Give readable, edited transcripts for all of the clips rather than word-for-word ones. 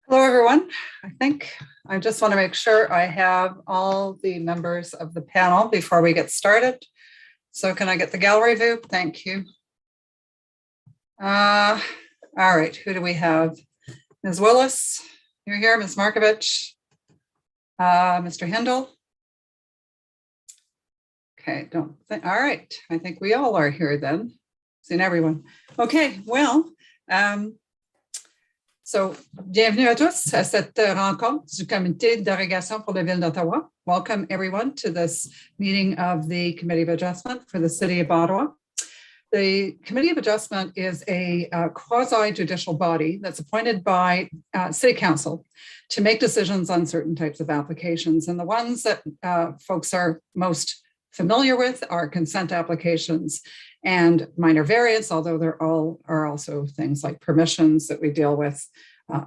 Hello, everyone. I just want to make sure I have all the members of the panel before we get started. So can I get the gallery view? Thank you. All right, who do we have? Ms. Willis, you're here. Ms. Markovich, Mr. Hindle. Okay, all right. I think we all are here then. Seen everyone. Okay, well, bienvenue à tous à cette rencontre du Comité de dérogation pour la Ville d'Ottawa. Welcome everyone to this meeting of the Committee of Adjustment for the City of Ottawa. The Committee of Adjustment is a quasi-judicial body that's appointed by City Council to make decisions on certain types of applications. And the ones that folks are most familiar with are consent applications and minor variance, although there are also things like permissions that we deal with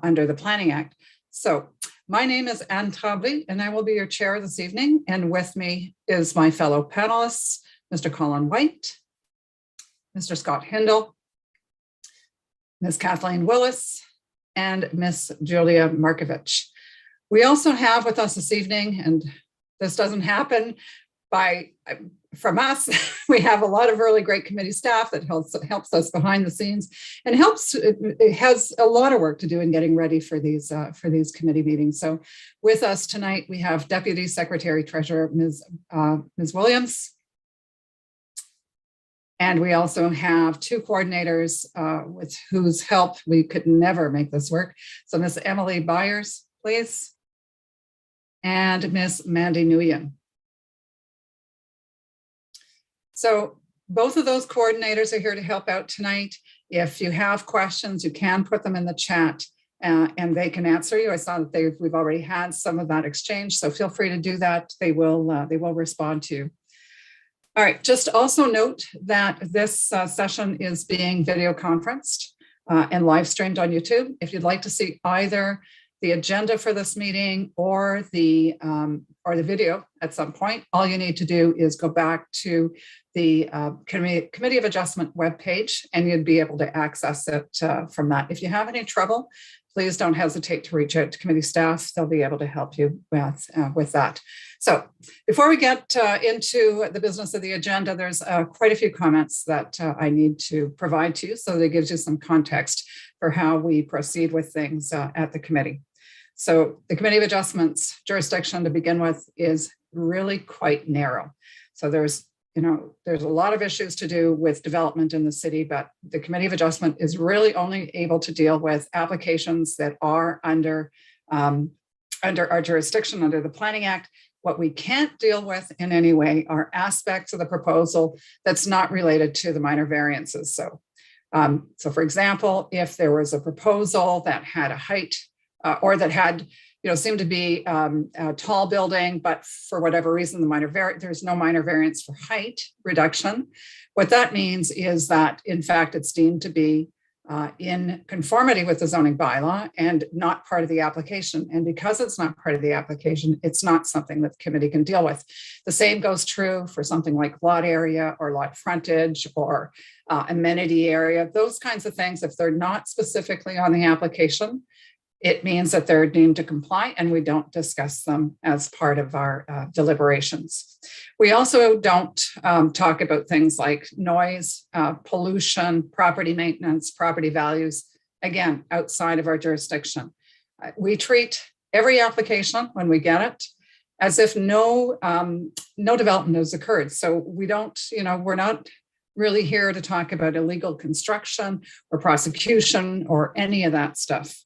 under the Planning Act. So my name is Anne Tremblay, and I will be your chair this evening. And with me is my fellow panelists, Mr. Colin White, Mr. Scott Hindle, Ms. Kathleen Willis, and Ms. Julia Markovich. We also have with us this evening, and this doesn't happen from us, we have a lot of really great committee staff that helps us behind the scenes and it has a lot of work to do in getting ready for these committee meetings. So with us tonight, we have Deputy Secretary Treasurer Ms. Williams. And we also have two coordinators with whose help we could never make this work. So Ms. Emily Byers, please, and Ms. Mandy Nguyen. So both of those coordinators are here to help out tonight. If you have questions, you can put them in the chat and they can answer you. I saw that we've already had some of that exchange, so feel free to do that. They will respond to you. All right, just also note that this session is being video conferenced and live streamed on YouTube. If you'd like to see either the agenda for this meeting or the video at some point, all you need to do is go back to the Committee of Adjustment webpage and you'd be able to access it from that. If you have any trouble, please don't hesitate to reach out to committee staff. They'll be able to help you with that. So before we get into the business of the agenda, there's quite a few comments that I need to provide to you so that it gives you some context for how we proceed with things at the committee. So the Committee of Adjustments jurisdiction to begin with is really quite narrow. So there's a lot of issues to do with development in the city, but the Committee of Adjustment is really only able to deal with applications that are under our jurisdiction, under the Planning Act. What we can't deal with in any way are aspects of the proposal that's not related to the minor variances. So for example, if there was a proposal that had a height or that had, seemed to be a tall building, but for whatever reason, there's no minor variance for height reduction. What that means is that, in fact, it's deemed to be in conformity with the zoning bylaw and not part of the application. And because it's not part of the application, it's not something that the committee can deal with. The same goes true for something like lot area or lot frontage or amenity area. Those kinds of things, if they're not specifically on the application, it means that they're deemed to comply and we don't discuss them as part of our deliberations. We also don't talk about things like noise, pollution, property maintenance, property values, again, outside of our jurisdiction. We treat every application when we get it as if no development has occurred. So we don't, we're not really here to talk about illegal construction or prosecution or any of that stuff.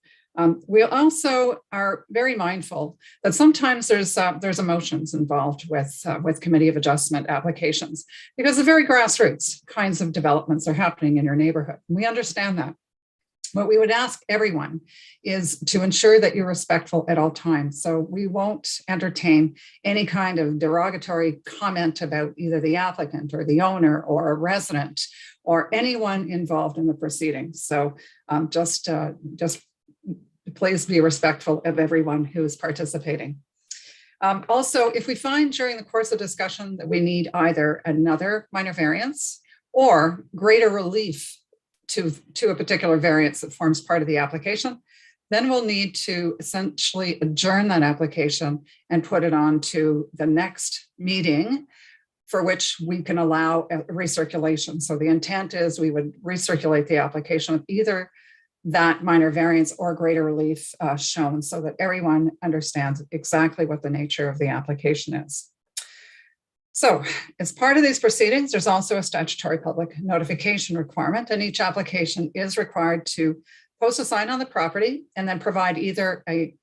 We also are very mindful that sometimes there's emotions involved with Committee of Adjustment applications because the very grassroots kinds of developments are happening in your neighborhood. We understand that. What we would ask everyone is to ensure that you're respectful at all times. So we won't entertain any kind of derogatory comment about either the applicant or the owner or a resident or anyone involved in the proceedings. So just please be respectful of everyone who is participating. Also, if we find during the course of discussion that we need either another minor variance or greater relief to a particular variance that forms part of the application, then we'll need to essentially adjourn that application and put it on to the next meeting, for which we can allow a recirculation. So the intent is we would recirculate the application with either that minor variance or greater relief shown, so that everyone understands exactly what the nature of the application is. So as part of these proceedings, there's also a statutory public notification requirement, and each application is required to post a sign on the property and then provide either a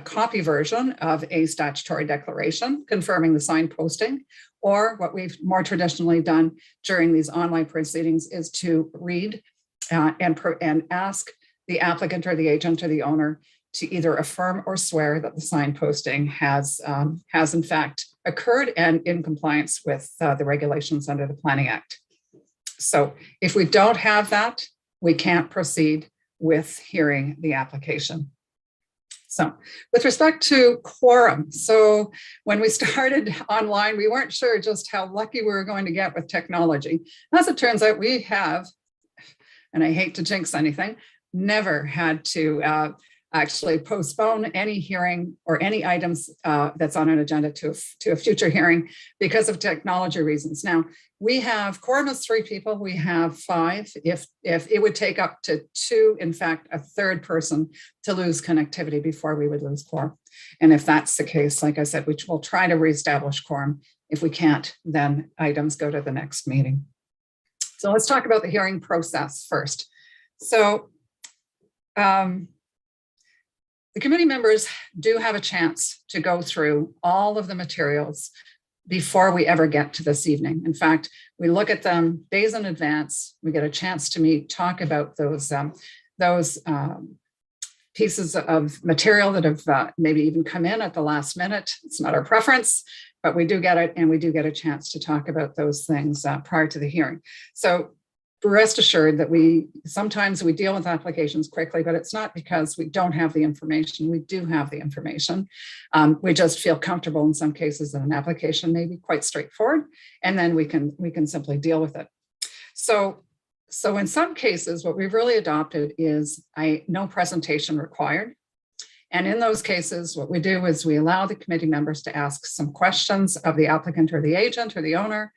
copy version of a statutory declaration confirming the sign posting, or what we've more traditionally done during these online proceedings is to read and ask the applicant or the agent or the owner to either affirm or swear that the sign posting has in fact occurred and in compliance with the regulations under the Planning Act. So if we don't have that, we can't proceed with hearing the application. So with respect to quorum, so when we started online, we weren't sure just how lucky we were going to get with technology. As it turns out, we have, and I hate to jinx anything, never had to actually postpone any hearing or any items that's on an agenda to a future hearing because of technology reasons. Now, we have quorum is 3 people, we have 5. If it would take up to 2, in fact, a third person to lose connectivity before we would lose quorum. And if that's the case, like I said, we will try to reestablish quorum. If we can't, then items go to the next meeting. So let's talk about the hearing process first. So the committee members do have a chance to go through all of the materials before we ever get to this evening. In fact, we look at them days in advance. We get a chance to meet, talk about those pieces of material that have maybe even come in at the last minute. It's not our preference, but we do get it, and we do get a chance to talk about those things prior to the hearing. So rest assured that sometimes we deal with applications quickly, but it's not because we don't have the information. We do have the information. We just feel comfortable in some cases that an application may be quite straightforward, and then we can simply deal with it. So in some cases, what we've really adopted is no presentation required. And in those cases, what we do is we allow the committee members to ask some questions of the applicant or the agent or the owner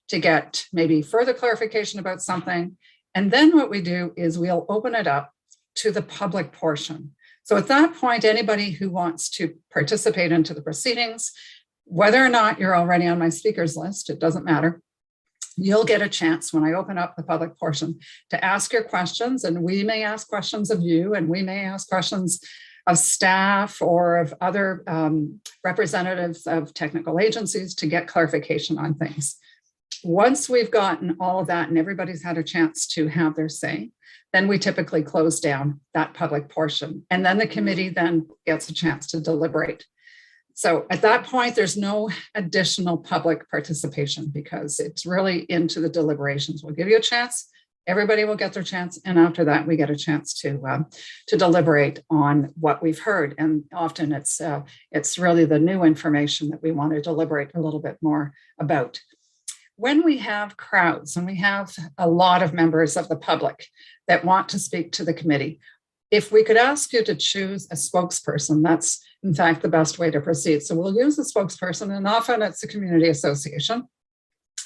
to get maybe further clarification about something. And then what we do is we'll open it up to the public portion. So at that point, anybody who wants to participate into the proceedings, whether or not you're already on my speakers list, it doesn't matter. You'll get a chance when I open up the public portion to ask your questions, and we may ask questions of you, and we may ask questions of staff or of other representatives of technical agencies to get clarification on things. Once we've gotten all of that and everybody's had a chance to have their say, then we typically close down that public portion. And then the committee then gets a chance to deliberate. So at that point, there's no additional public participation because it's really into the deliberations. We'll give you a chance, everybody will get their chance. And after that, we get a chance to deliberate on what we've heard. And often it's really the new information that we want to deliberate a little bit more about. When we have crowds and we have a lot of members of the public that want to speak to the committee, if we could ask you to choose a spokesperson, that's in fact the best way to proceed. So we'll use a spokesperson, and often it's a community association.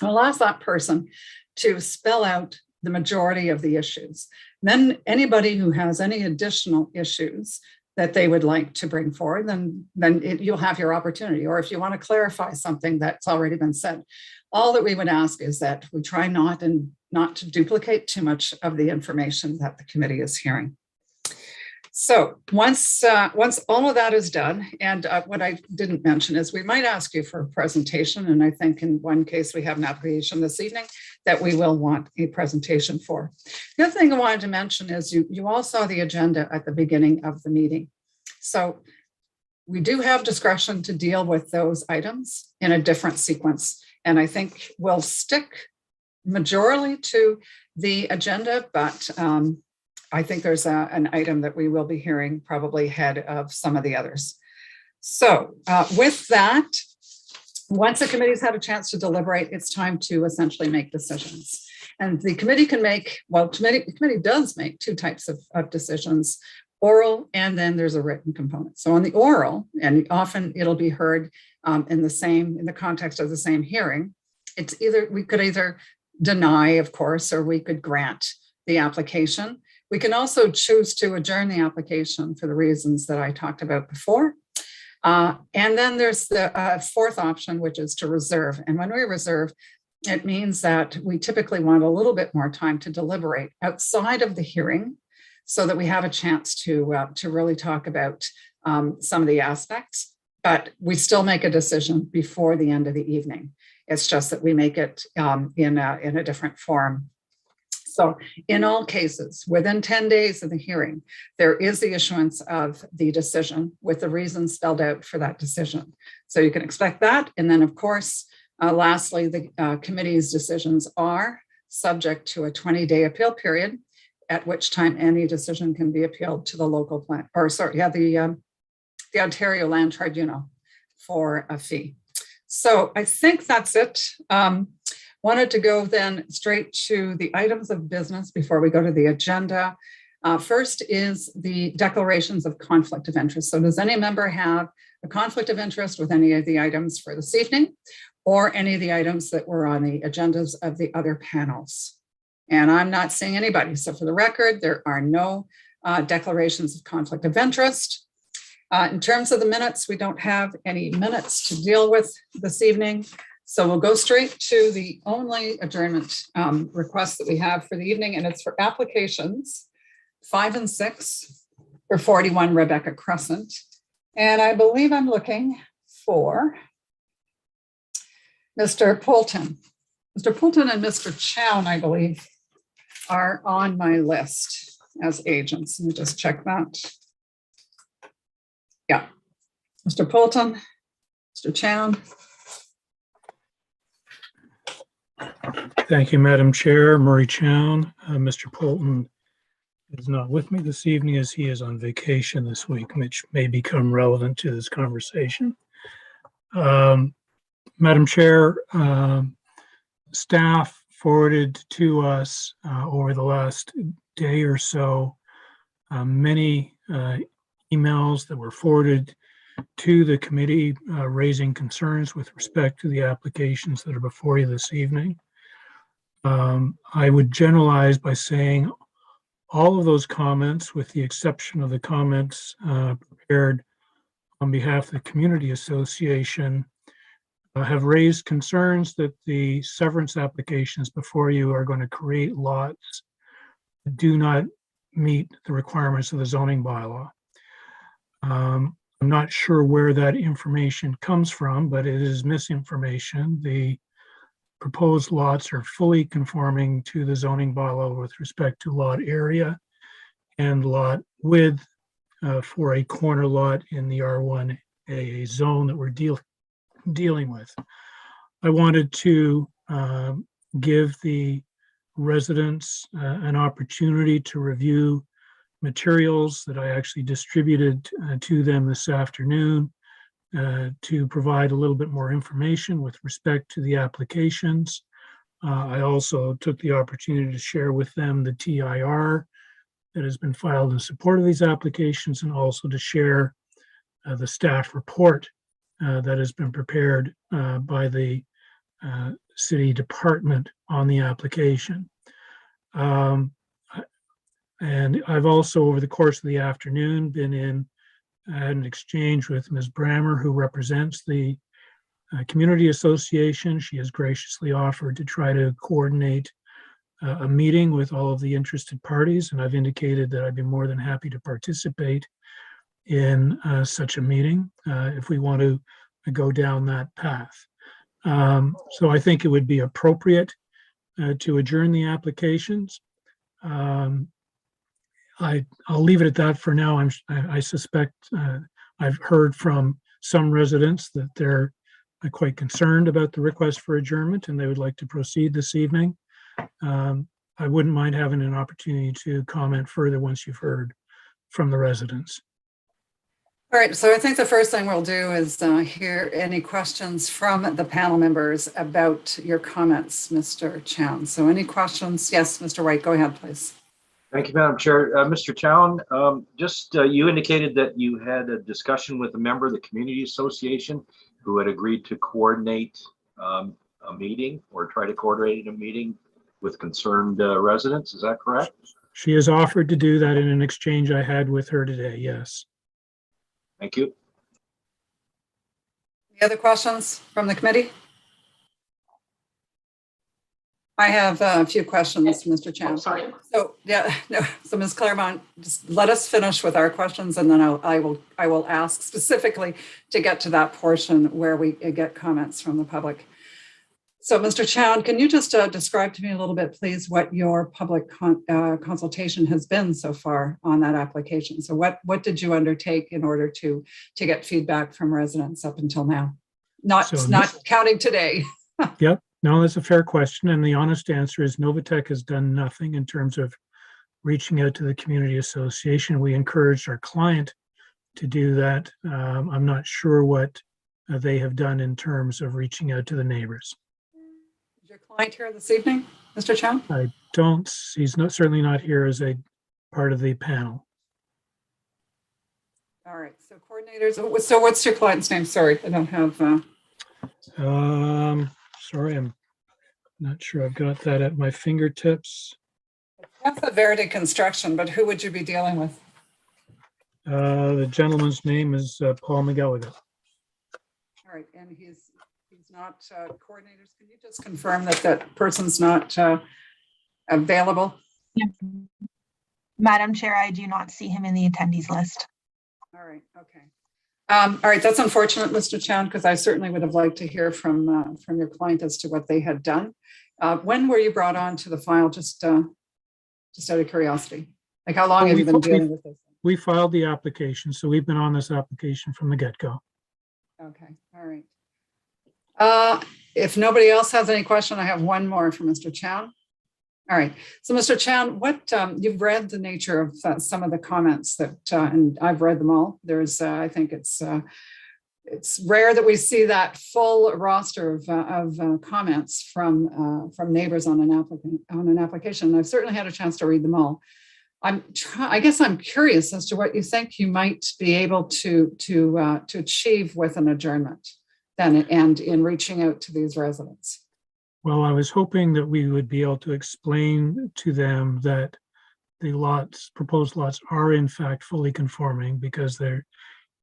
We'll ask that person to spell out the majority of the issues. Then anybody who has any additional issues that they would like to bring forward, then you'll have your opportunity. Or if you want to clarify something that's already been said, all that we would ask is that we try not to duplicate too much of the information that the committee is hearing. So once all of that is done, and what I didn't mention is we might ask you for a presentation, and I think in one case we have an application this evening that we will want a presentation for. The other thing I wanted to mention is you all saw the agenda at the beginning of the meeting. So we do have discretion to deal with those items in a different sequence. And I think we'll stick majorly to the agenda, but I think there's an item that we will be hearing probably ahead of some of the others. So with that, once the committee's had a chance to deliberate, it's time to essentially make decisions. And the committee can make, well, the committee does make 2 types of decisions. oral, and then there's a written component. So on the oral, and often it'll be heard in the context of the same hearing, we could either deny, of course, or we could grant the application. We can also choose to adjourn the application for the reasons that I talked about before. And then there's the fourth option, which is to reserve. And when we reserve, it means that we typically want a little bit more time to deliberate outside of the hearing so that we have a chance to really talk about some of the aspects, but we still make a decision before the end of the evening. It's just that we make it in a different form. So in all cases, within 10 days of the hearing, there is the issuance of the decision with the reasons spelled out for that decision. So you can expect that. And then, of course, lastly, the committee's decisions are subject to a 20-day appeal period, at which time any decision can be appealed to the local plan, or sorry, yeah, the Ontario Land Tribunal for a fee. So I think that's it. Wanted to go then straight to the items of business before we go to the agenda. First is the declarations of conflict of interest. So does any member have a conflict of interest with any of the items for this evening or any of the items that were on the agendas of the other panels? And I'm not seeing anybody. So for the record, there are no declarations of conflict of interest. In terms of the minutes, we don't have any minutes to deal with this evening. So we'll go straight to the only adjournment request that we have for the evening, and it's for applications 5 and 6 for 41 Rebecca Crescent. And I believe I'm looking for Mr. Poulton. Mr. Poulton and Mr. Chown, I believe, are on my list as agents. Let me just check that. Yeah, Mr. Poulton, Mr. Chown. Thank you, Madam Chair. Murray Chown. Mr. Poulton is not with me this evening as he is on vacation this week, which may become relevant to this conversation. Madam Chair, staff forwarded to us over the last day or so many emails that were forwarded to the committee raising concerns with respect to the applications that are before you this evening. I would generalize by saying all of those comments, with the exception of the comments prepared on behalf of the Community Association, have raised concerns that the severance applications before you are going to create lots that do not meet the requirements of the zoning bylaw. I'm not sure where that information comes from, but it is misinformation. The proposed lots are fully conforming to the zoning bylaw with respect to lot area and lot width for a corner lot in the R1A zone that we're dealing with. I wanted to give the residents an opportunity to review materials that I actually distributed to them this afternoon to provide a little bit more information with respect to the applications. I also took the opportunity to share with them the TIR that has been filed in support of these applications, and also to share the staff report that has been prepared by the city department on the application. And I've also, over the course of the afternoon, had an exchange with Ms. Brammer, who represents the Community Association. She has graciously offered to try to coordinate a meeting with all of the interested parties, and I've indicated that I'd be more than happy to participate in such a meeting if we want to go down that path. So I think it would be appropriate to adjourn the applications. I'll leave it at that for now. I suspect I've heard from some residents that they're quite concerned about the request for adjournment and they would like to proceed this evening. I wouldn't mind having an opportunity to comment further once you've heard from the residents. All right, so I think the first thing we'll do is hear any questions from the panel members about your comments, Mr. Chown. So any questions? Yes, Mr. White, go ahead, please. Thank you, Madam Chair. Mr. Chown, you indicated that you had a discussion with a member of the Community Association who had agreed to coordinate a meeting or try to coordinate a meeting with concerned residents. Is that correct? She has offered to do that in an exchange I had with her today, yes. Thank you. Any other questions from the committee? I have a few questions, Mr. Chan. Sorry. So, yeah, no, so Ms. Claremont, just let us finish with our questions and then I will ask specifically to get to that portion where we get comments from the public. So, Mr. Chan, can you just describe to me a little bit, please, what your public consultation has been so far on that application? So what did you undertake in order to get feedback from residents up until now? Not counting today. Yep. No, that's a fair question. And the honest answer is Novatech has done nothing in terms of reaching out to the community association. We encouraged our client to do that. I'm not sure what they have done in terms of reaching out to the neighbors. Is your client here this evening, Mr. Chow? I don't, he's not, certainly not here as a part of the panel. All right, so coordinators, so what's your client's name? Sorry, I don't have. Sorry, I'm not sure I've got that at my fingertips. That's a Verity Construction, but who would you be dealing with? The gentleman's name is Paul McGilligan. All right, and he's not coordinators. Can you just confirm that that person's not available? Yeah. Madam Chair, I do not see him in the attendees list. All right, okay. All right, that's unfortunate, Mr. Chown, because I certainly would have liked to hear from your client as to what they had done. When were you brought on to the file, just out of curiosity? Like, how long have you been dealing with this? We filed the application, so we've been on this application from the get-go. Okay, all right. If nobody else has any question, I have one more for Mr. Chown. All right, so Mr. Chown, what you've read the nature of some of the comments that, and I've read them all. There's, I think it's rare that we see that full roster of comments from neighbors on an application. And I've certainly had a chance to read them all. I guess I'm curious as to what you think you might be able to achieve with an adjournment then, and in reaching out to these residents. Well, I was hoping that we would be able to explain to them that the proposed lots are in fact fully conforming, because there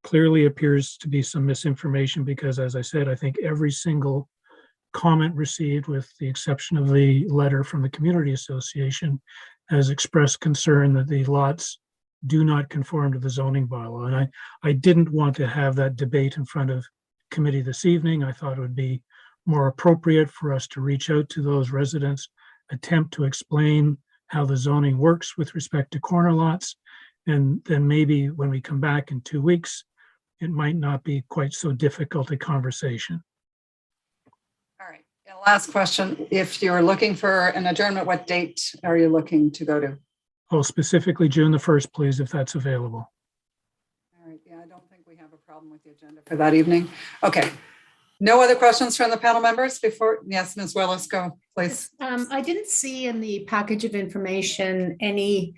clearly appears to be some misinformation, because as I said, I think every single comment received, with the exception of the letter from the Community Association, has expressed concern that the lots do not conform to the zoning bylaw. And I didn't want to have that debate in front of committee this evening. I thought it would be more appropriate for us to reach out to those residents, attempt to explain how the zoning works with respect to corner lots, and then maybe when we come back in 2 weeks, it might not be quite so difficult a conversation. All right, and last question. If you're looking for an adjournment, what date are you looking to go to? Oh, specifically June the 1st, please, if that's available. All right, yeah, I don't think we have a problem with the agenda for that evening. Okay. No other questions from the panel members before? Yes, Ms. Willis, go, please. I didn't see in the package of information any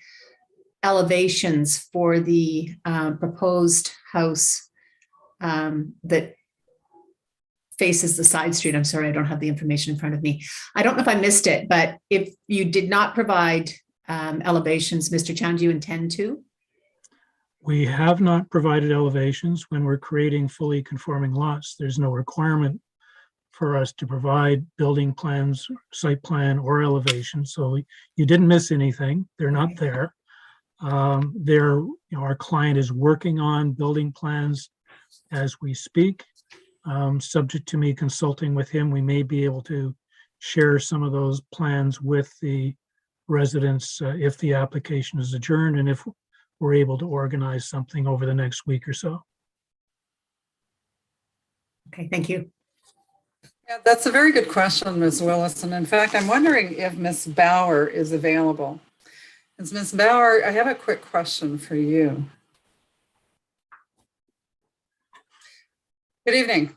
elevations for the proposed house that faces the side street. I'm sorry, I don't have the information in front of me. I don't know if I missed it, but if you did not provide elevations, Mr. Chown, do you intend to? We have not provided elevations. When we're creating fully conforming lots, there's no requirement for us to provide building plans, site plan, or elevation. So you didn't miss anything. They're not there. Our client is working on building plans as we speak. Subject to me consulting with him, we may be able to share some of those plans with the residents if the application is adjourned, and if we're able to organize something over the next week or so. Okay, thank you. Yeah, that's a very good question, Ms. Willis. And in fact, I'm wondering if Ms. Bauer is available. Ms. Bauer, I have a quick question for you. Good evening.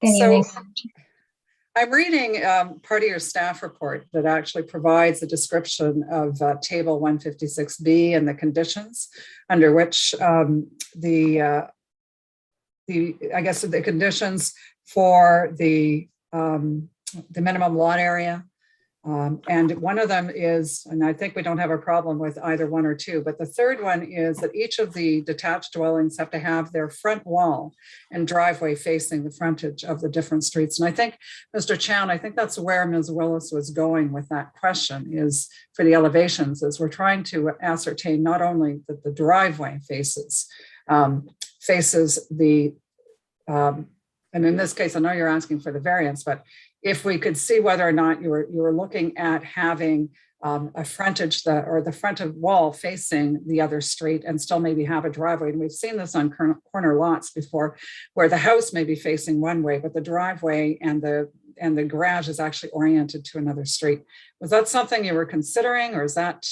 Good evening. I'm reading part of your staff report that actually provides a description of table 156B and the conditions under which I guess the conditions for the minimum lot area. And one of them is, and I think we don't have a problem with either one or two, but the third one is that each of the detached dwellings have to have their front wall and driveway facing the frontage of the different streets. And I think, Mr. Chown, I think that's where Ms. Willis was going with that question, is for the elevations, is we're trying to ascertain not only that the driveway faces the, and in this case, I know you're asking for the variance, but if we could see whether or not you were looking at having a frontage or the front of wall facing the other street and still maybe have a driveway. And we've seen this on corner lots before, where the house may be facing one way, but the driveway and the garage is actually oriented to another street. Was that something you were considering, or is that,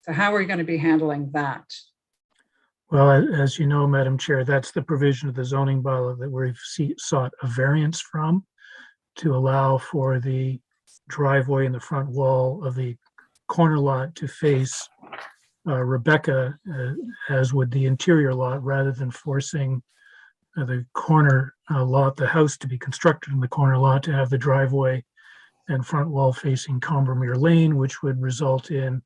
so how are you going to be handling that? Well, as you know, Madam Chair, that's the provision of the zoning bylaw that we've sought a variance from, to allow for the driveway and the front wall of the corner lot to face Rebecca, as would the interior lot, rather than forcing the corner lot, the house to be constructed in the corner lot, to have the driveway and front wall facing Combermere Lane, which would result in,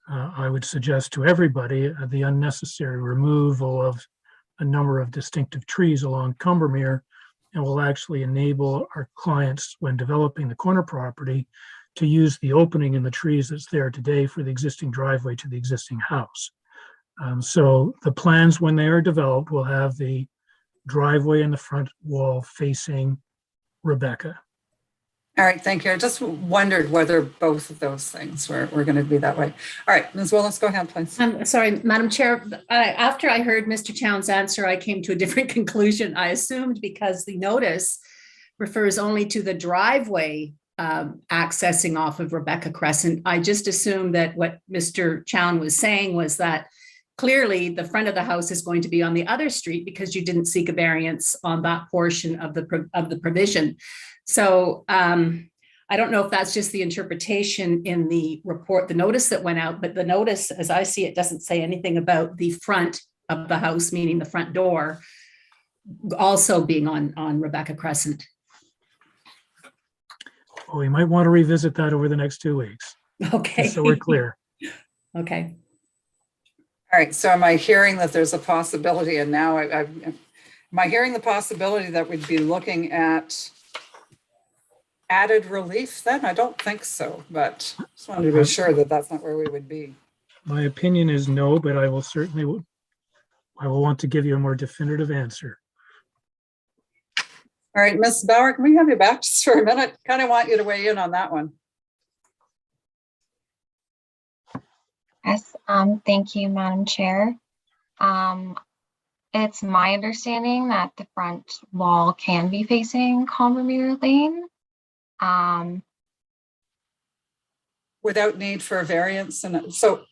I would suggest to everybody, the unnecessary removal of a number of distinctive trees along Combermere, and will actually enable our clients, when developing the corner property, to use the opening in the trees that's there today for the existing driveway to the existing house. So the plans, when they are developed, will have the driveway and the front wall facing Rebecca. All right, thank you. I just wondered whether both of those things were going to be that way. All right, Ms. Willis, go ahead, please. I'm sorry, Madam Chair, after I heard Mr. Chown's answer, I came to a different conclusion. I assumed because the notice refers only to the driveway accessing off of Rebecca Crescent, I just assumed that what Mr. Chown was saying was that clearly the front of the house is going to be on the other street because you didn't seek a variance on that portion of the provision. So I don't know if that's just the interpretation in the report, the notice that went out, but the notice, as I see it, doesn't say anything about the front of the house, meaning the front door, also being on Rebecca Crescent. Well, we might want to revisit that over the next 2 weeks. Okay. So we're clear. Okay. All right, so am I hearing that there's a possibility, and now am I hearing the possibility that we'd be looking at added relief then? I don't think so, but just wanted to be sure that that's not where we would be. My opinion is no, but I will certainly, I will want to give you a more definitive answer. All right, Ms. Bauer, can we have you back just for a minute? Kind of want you to weigh in on that one. Yes, thank you, Madam Chair. It's my understanding that the front wall can be facing Combermere Lane. Without need for a variance, and so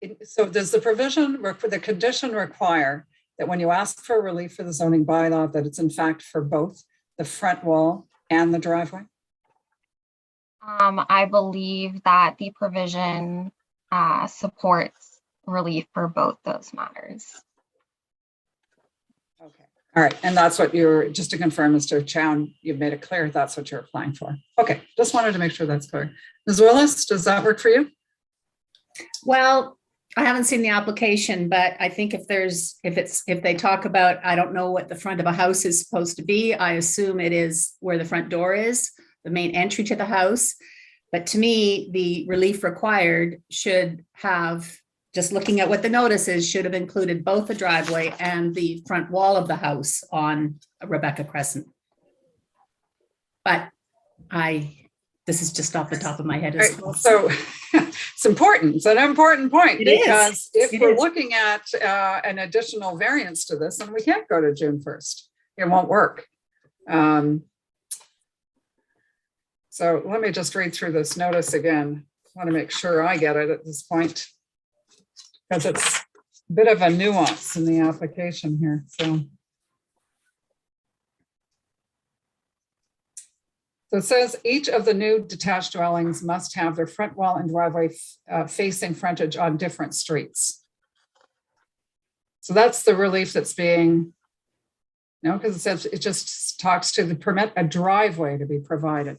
does the provision for the condition require that when you ask for relief for the zoning bylaw, that it's in fact for both the front wall and the driveway? I believe that the provision supports relief for both those matters. Okay. All right. And that's what you're, just to confirm, Mr. Chown, you've made it clear that's what you're applying for. Okay. Just wanted to make sure that's clear. Ms. Willis, does that work for you? Well, I haven't seen the application, but I think if they talk about, I don't know what the front of a house is supposed to be, I assume it is where the front door is, the main entry to the house. But to me, the relief required should have, just looking at what the notice is, should have included both the driveway and the front wall of the house on Rebecca Crescent. But this is just off the top of my head. Right, well, so it's important. It's an important point, because if we're looking at an additional variance to this, and we can't go to June 1st, it won't work. So let me just read through this notice again. I want to make sure I get it at this point, because it's a bit of a nuance in the application here. So So it says each of the new detached dwellings must have their front wall and driveway facing frontage on different streets. So that's the relief that's being, no, because it says, it just talks to the permit a driveway to be provided.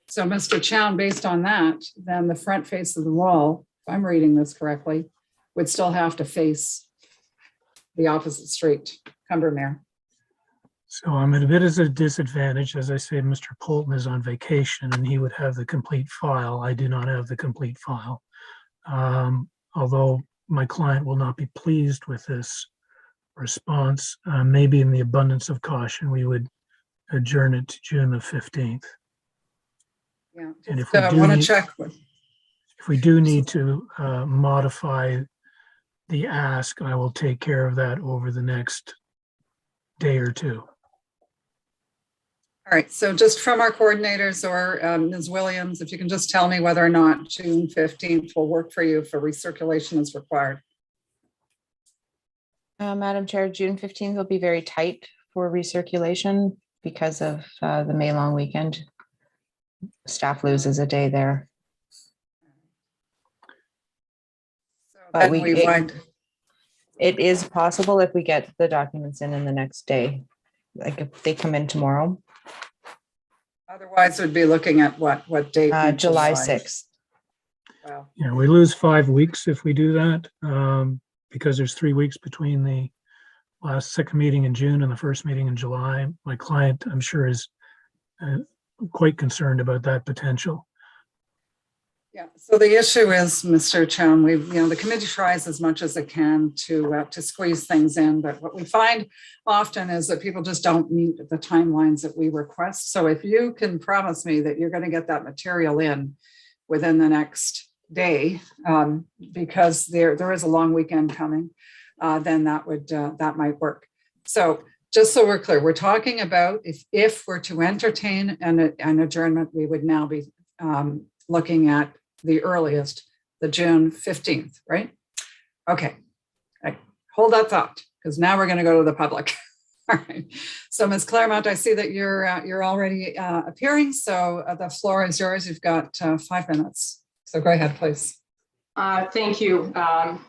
So Mr. Chown, based on that, then the front face of the wall, if I'm reading this correctly, would still have to face the opposite street, Cumbermere. So I'm at a bit of a disadvantage. As I say, Mr. Polton is on vacation and he would have the complete file. I do not have the complete file. Although my client will not be pleased with this response, maybe in the abundance of caution, we would adjourn it to June the 15th. Yeah, And if I we want to do, check. if we do need to modify the ask, I will take care of that over the next day or two. All right, so just from our coordinators or Ms. Williams, if you can just tell me whether or not June 15th will work for you for recirculation is required. Madam Chair, June 15th will be very tight for recirculation because of the May long weekend. Staff loses a day there. So But then we wind, it is possible if we get the documents in the next day, like if they come in tomorrow, otherwise we'd be looking at what date? in July 6th. Wow. Yeah, we lose 5 weeks if we do that, because there's 3 weeks between the second meeting in June and the first meeting in July. My client, I'm sure, is quite concerned about that potential. Yeah, so the issue is, Mr. Chown, the committee tries as much as it can to squeeze things in, but what we find often is that people just don't meet the timelines that we request. So if you can promise me that you're going to get that material in within the next day, because there is a long weekend coming, then that might work. So just so we're clear, we're talking about if we're to entertain an adjournment, we would now be looking at the earliest, the June 15th, right? Okay, hold that thought, because now we're going to go to the public. All right. So Ms. Claremont, I see that you're already appearing, so the floor is yours. You've got 5 minutes. So go ahead, please. Thank you,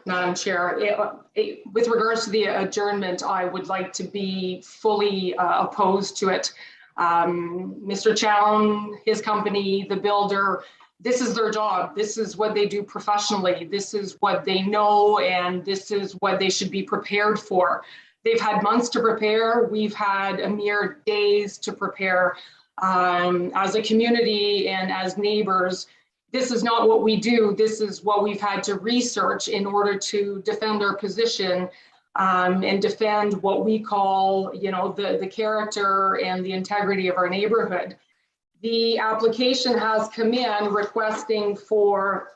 Madam Chair. With regards to the adjournment, I would like to be fully opposed to it. Mr. Chown, his company, the builder, this is their job. This is what they do professionally. This is what they know, and this is what they should be prepared for. They've had months to prepare. We've had a mere days to prepare. As a community and as neighbors, this is not what we do. This is what we've had to research in order to defend our position and defend what we call, the character and the integrity of our neighborhood. The application has come in requesting for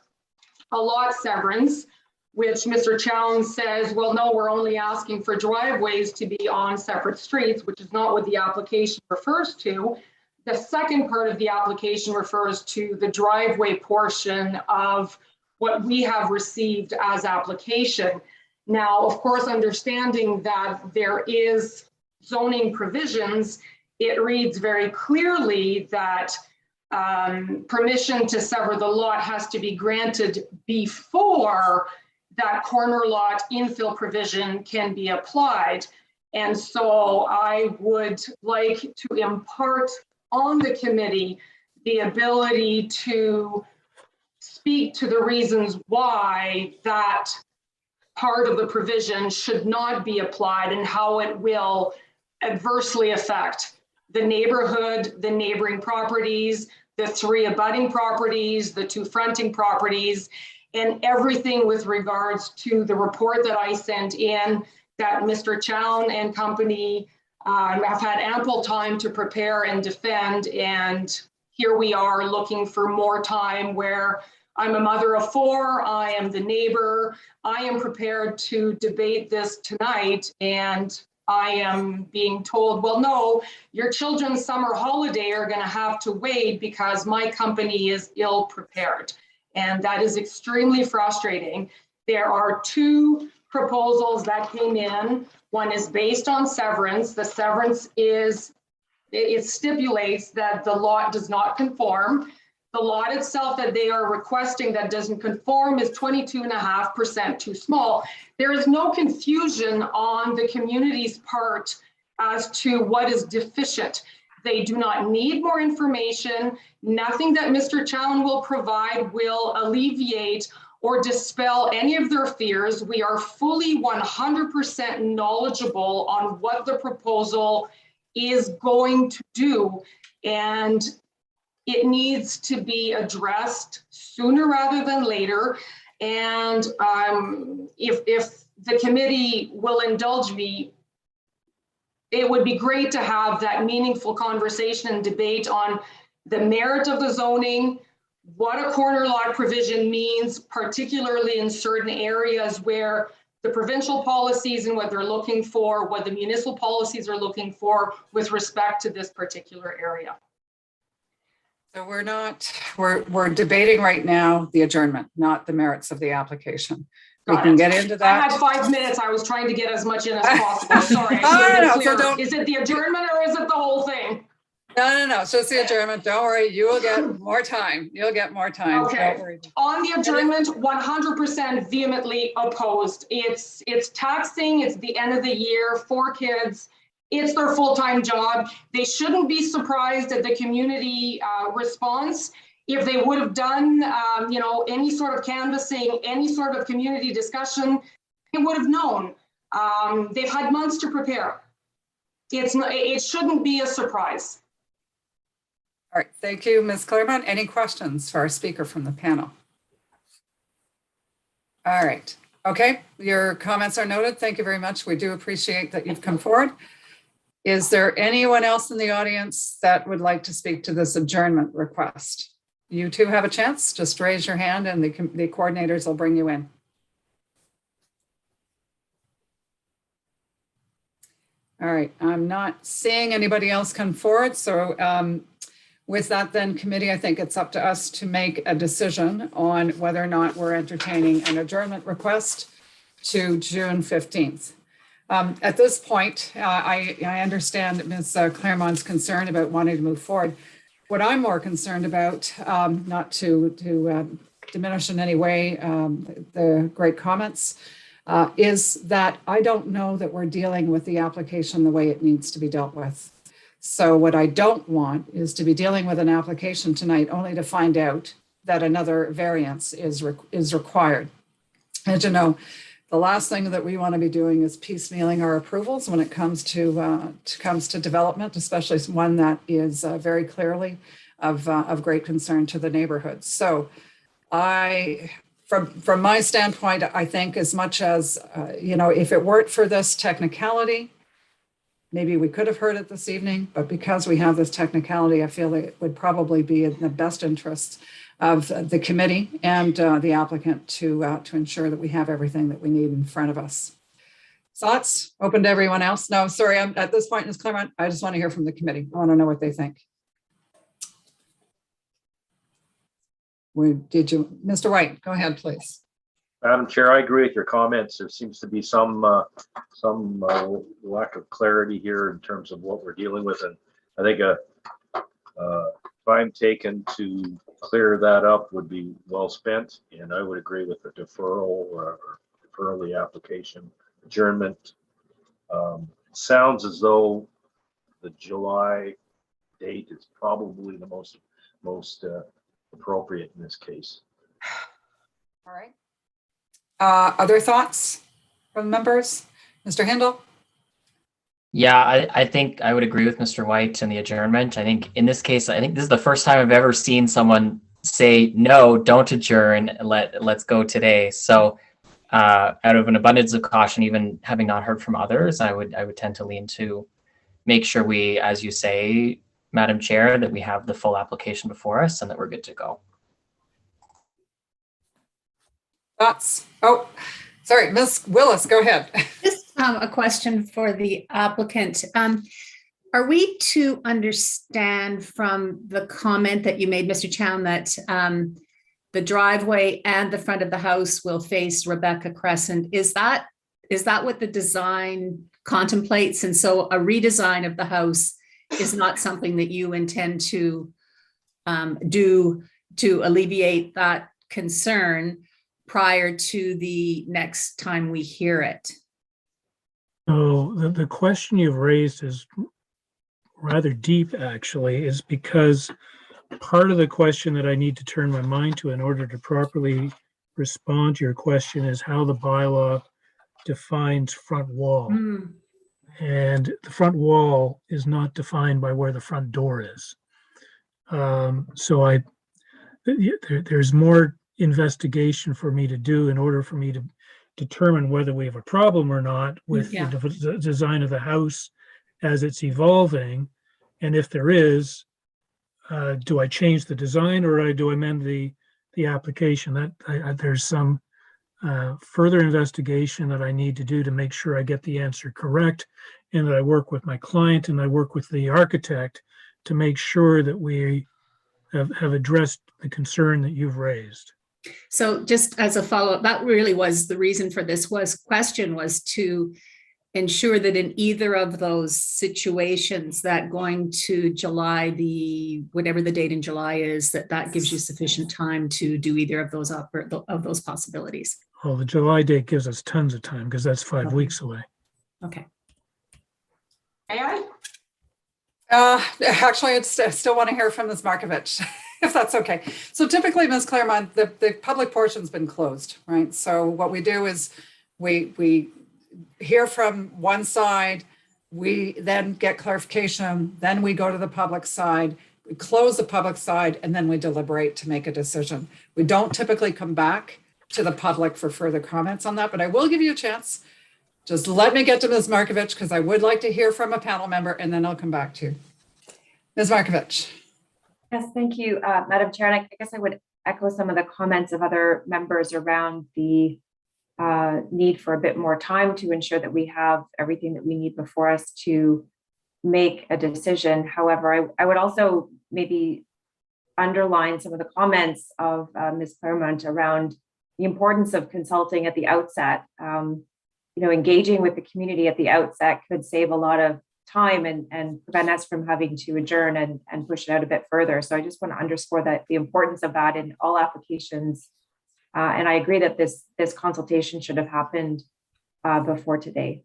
a lot severance, which Mr. Chown says, well, no, we're only asking for driveways to be on separate streets, which is not what the application refers to. The second part of the application refers to the driveway portion of what we have received as application. Now, of course, understanding that there is zoning provisions, it reads very clearly that permission to sever the lot has to be granted before that corner lot infill provision can be applied. And so I would like to impart on the committee the ability to speak to the reasons why that part of the provision should not be applied and how it will adversely affect the neighborhood, the neighboring properties, the 3 abutting properties, the 2 fronting properties, and everything with regards to the report that I sent in that Mr. Chown and company have had ample time to prepare and defend. And here we are looking for more time where I'm a mother of 4, I am the neighbor, I am prepared to debate this tonight, and I am being told, well, no, your children's summer holiday are going to have to wait because my company is ill prepared. And that is extremely frustrating. There are 2 proposals that came in. One is based on severance. The severance is it stipulates that the lot does not conform. The lot itself that they are requesting that doesn't conform is 22.5% too small. There is no confusion on the community's part as to what is deficient. They do not need more information. Nothing that Mr. Challen will provide will alleviate or dispel any of their fears. We are fully 100% knowledgeable on what the proposal is going to do, and it needs to be addressed sooner rather than later. And if the committee will indulge me, it would be great to have that meaningful conversation and debate on the merit of the zoning, what a corner lot provision means, particularly in certain areas where the provincial policies and what they're looking for, what the municipal policies are looking for with respect to this particular area. So we're debating right now the adjournment, not the merits of the application. We can get into I had that. 5 minutes. I was trying to get as much in as possible. Sorry. No, so don't. Is it the adjournment or is it the whole thing? No. It's just the adjournment. Don't worry. You will get more time. You'll get more time. Okay. Don't worry. On the adjournment, 100% vehemently opposed. It's taxing. It's the end of the year for kids. It's their full-time job. They shouldn't be surprised at the community response. If they would have done, any sort of canvassing, any sort of community discussion, they would have known. They've had months to prepare. It shouldn't be a surprise. All right. Thank you, Ms. Claremont. Any questions for our speaker from the panel? All right. Okay. Your comments are noted. Thank you very much. We do appreciate that you've come forward. Is there anyone else in the audience that would like to speak to this adjournment request? You two have a chance. Just raise your hand and the coordinators will bring you in. All right. I'm not seeing anybody else come forward. So with that then, committee, I think it's up to us to make a decision on whether or not we're entertaining an adjournment request to June 15th. At this point, I understand Ms. Claremont's concern about wanting to move forward. What I'm more concerned about, not to diminish in any way the great comments, is that I don't know that we're dealing with the application the way it needs to be dealt with. So what I don't want is to be dealing with an application tonight only to find out that another variance is required. As you know, the last thing that we want to be doing is piecemealing our approvals when it comes to development, especially one that is very clearly of great concern to the neighborhood. So from my standpoint, I think as much as, if it weren't for this technicality, maybe we could have heard it this evening, but because we have this technicality, I feel it would probably be in the best interest of the committee and the applicant to ensure that we have everything that we need in front of us. Thoughts? Open to everyone else? No, sorry, I'm at this point, Ms. Claremont, I just want to hear from the committee. I want to know what they think. Mr. White, go ahead, please. Madam Chair, I agree with your comments. There seems to be some lack of clarity here in terms of what we're dealing with, and I think time taken to clear that up would be well spent. And I would agree with the deferral or deferral the application adjournment. Sounds as though the July date is probably the most appropriate in this case. All right. Other thoughts from members? Mr. Hindle? Yeah, I think I would agree with Mr. White and the adjournment. I think in this case, I think this is the first time I've ever seen someone say, no, don't adjourn, let's go today. So out of an abundance of caution, even having not heard from others, I would tend to lean to make sure we, as you say, Madam Chair, that we have the full application before us and that we're good to go. Thoughts? Oh, sorry, Ms. Willis, go ahead. Just a question for the applicant. Are we to understand from the comment that you made, Mr. Chown, that the driveway and the front of the house will face Rebecca Crescent? Is that what the design contemplates? And so a redesign of the house is not something that you intend to do to alleviate that concern prior to the next time we hear it. So the question you've raised is rather deep, actually, is because part of the question that I need to turn my mind to in order to properly respond to your question is how the bylaw defines front wall. Mm, And the front wall is not defined by where the front door is. So there's more investigation for me to do in order for me to determine whether we have a problem or not with Yeah. the design of the house as it's evolving. And if there is, do I change the design or do I amend the application? There's some further investigation that I need to do to make sure I get the answer correct, and that I work with my client and I work with the architect to make sure that we have addressed the concern that you've raised. So just as a follow-up, that really was the reason for this question was to ensure that in either of those situations that going to July, whatever the date in July is, that gives you sufficient time to do either of those possibilities. Well, the July date gives us tons of time because that's 5 Okay. weeks away. Okay. May I? Actually, I still want to hear from Ms. Markovich, if that's okay. So typically, Ms. Claremont, the public portion's been closed, right? So what we do is we hear from one side, we then get clarification, then we go to the public side, we close the public side, and then we deliberate to make a decision. We don't typically come back to the public for further comments on that, but I will give you a chance. Just let me get to Ms. Markovich because I would like to hear from a panel member and then I'll come back to you. Ms. Markovich. Yes, thank you, Madam Chair. And I guess I would echo some of the comments of other members around the need for a bit more time to ensure that we have everything that we need before us to make a decision. However, I would also maybe underline some of the comments of Ms. Claremont around the importance of consulting at the outset. Engaging with the community at the outset could save a lot of time and prevent us from having to adjourn and push it out a bit further. So I just want to underscore that the importance of that in all applications. And I agree that this consultation should have happened before today.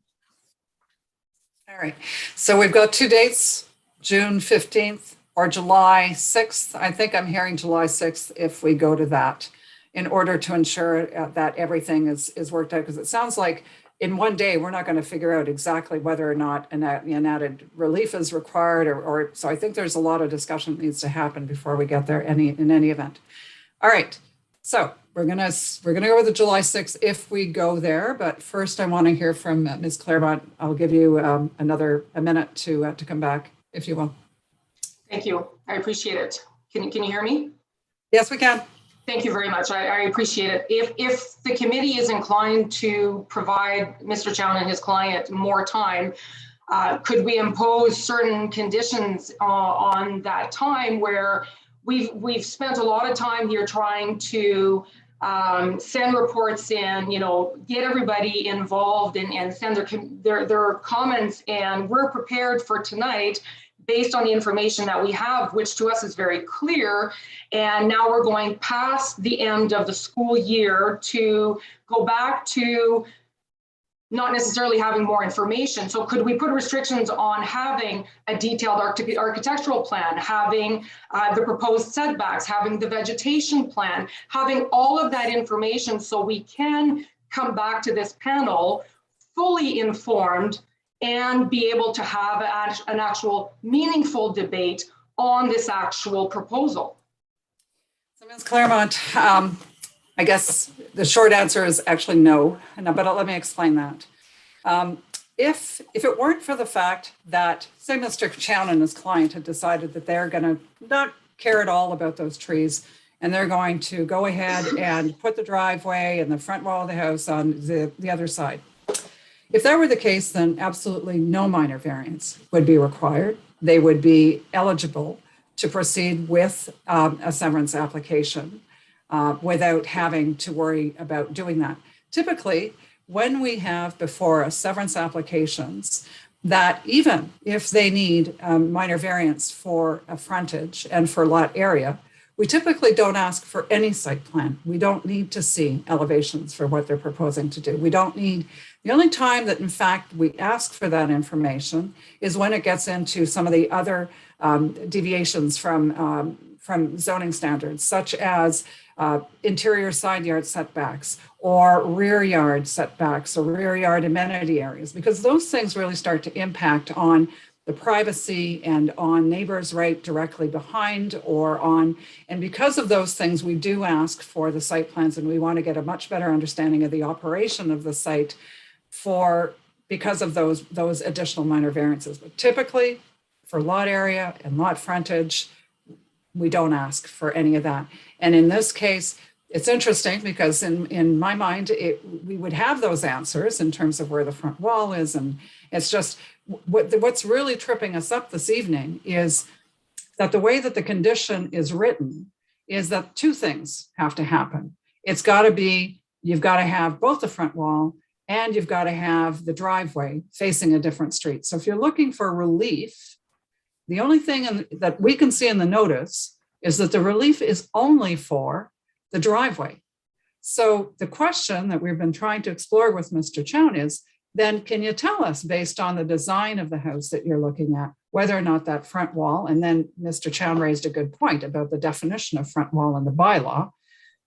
All right. So we've got two dates, June 15th or July 6th. I think I'm hearing July 6th if we go to that in order to ensure that everything is worked out. Because it sounds like in one day, we're not going to figure out exactly whether or not an added relief is required or so I think there's a lot of discussion that needs to happen before we get there in any event. All right. So we're gonna go with the July 6th if we go there. But first I want to hear from Ms. Claremont. I'll give you a minute to come back, if you will. Thank you. I appreciate it. Can you hear me? Yes, we can. Thank you very much. I appreciate it. If the committee is inclined to provide Mr. Chown and his client more time, could we impose certain conditions on that time where we've spent a lot of time here trying to send reports in, get everybody involved and send their comments, and we're prepared for tonight based on the information that we have, which to us is very clear. And now we're going past the end of the school year to go back to not necessarily having more information. So could we put restrictions on having a detailed architectural plan, having the proposed setbacks, having the vegetation plan, having all of that information so we can come back to this panel fully informed and be able to have an actual meaningful debate on this actual proposal? So Ms. Claremont, I guess the short answer is actually no, but let me explain that. If it weren't for the fact that, say, Mr. Chown and his client had decided that they're going to not care at all about those trees, and they're going to go ahead and put the driveway and the front wall of the house on the other side. If that were the case, then absolutely no minor variance would be required. They would be eligible to proceed with a severance application without having to worry about doing that. Typically, when we have before us severance applications, that even if they need minor variance for a frontage and for lot area, we typically don't ask for any site plan. We don't need to see elevations for what they're proposing to do. We don't need, the only time that in fact we ask for that information is when it gets into some of the other deviations from zoning standards, such as interior side yard setbacks or rear yard setbacks or rear yard amenity areas, because those things really start to impact on the privacy and on neighbors right directly behind or on, and because of those things, we do ask for the site plans and we want to get a much better understanding of the operation of the site because of those additional minor variances. But typically for lot area and lot frontage, we don't ask for any of that. And in this case, it's interesting because in my mind, we would have those answers in terms of where the front wall is. And it's just what's really tripping us up this evening is that the way that the condition is written is that two things have to happen. It's got to be, you've got to have both the front wall and you've got to have the driveway facing a different street. So if you're looking for relief, the only thing that we can see in the notice is that the relief is only for the driveway. So the question that we've been trying to explore with Mr. Chown is, then can you tell us, based on the design of the house that you're looking at, whether or not that front wall, and then Mr. Chown raised a good point about the definition of front wall in the bylaw.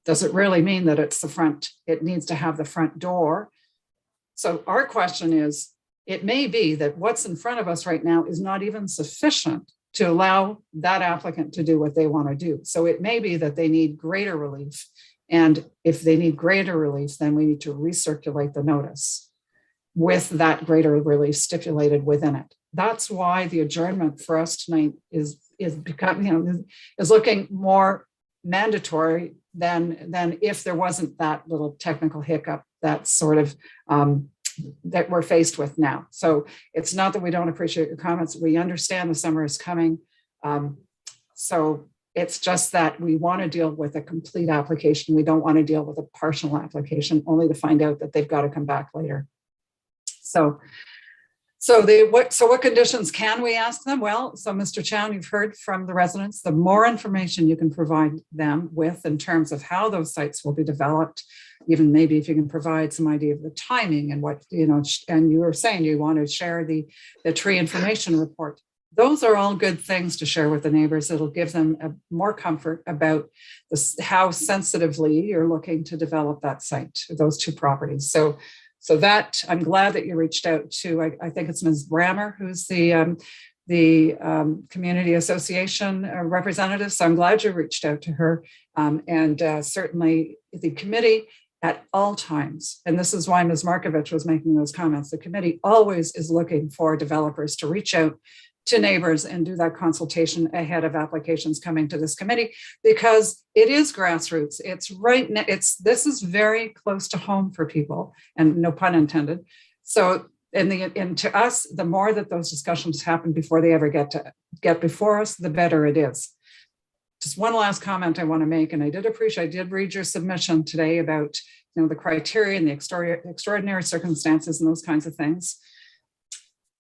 Does it really mean that it's the front, it needs to have the front door? So our question is, it may be that what's in front of us right now is not even sufficient to allow that applicant to do what they want to do. So it may be that they need greater relief. And if they need greater relief, then we need to recirculate the notice with that greater relief stipulated within it. That's why the adjournment for us tonight is looking more mandatory than if there wasn't that little technical hiccup that sort of that we're faced with now. So it's not that we don't appreciate your comments. We understand the summer is coming. So it's just that we want to deal with a complete application. We don't want to deal with a partial application only to find out that they've got to come back later. So what conditions can we ask them? Well, so Mr. Chown, you've heard from the residents, the more information you can provide them with in terms of how those sites will be developed, even maybe if you can provide some idea of the timing and what, and you were saying you want to share the tree information report. Those are all good things to share with the neighbors. It'll give them more comfort about how sensitively you're looking to develop that site, those two properties. So that I'm glad that you reached out to, I think it's Ms. Brammer, who's the community association representative. So I'm glad you reached out to her. And certainly the committee at all times, and this is why Ms. Markovich was making those comments, the committee always is looking for developers to reach out to neighbors and do that consultation ahead of applications coming to this committee, because it is grassroots. It's right now, this is very close to home for people, and no pun intended. So and to us, the more that those discussions happen before they ever get before us, the better it is. Just one last comment I want to make, and I did read your submission today about the criteria and the extraordinary circumstances and those kinds of things.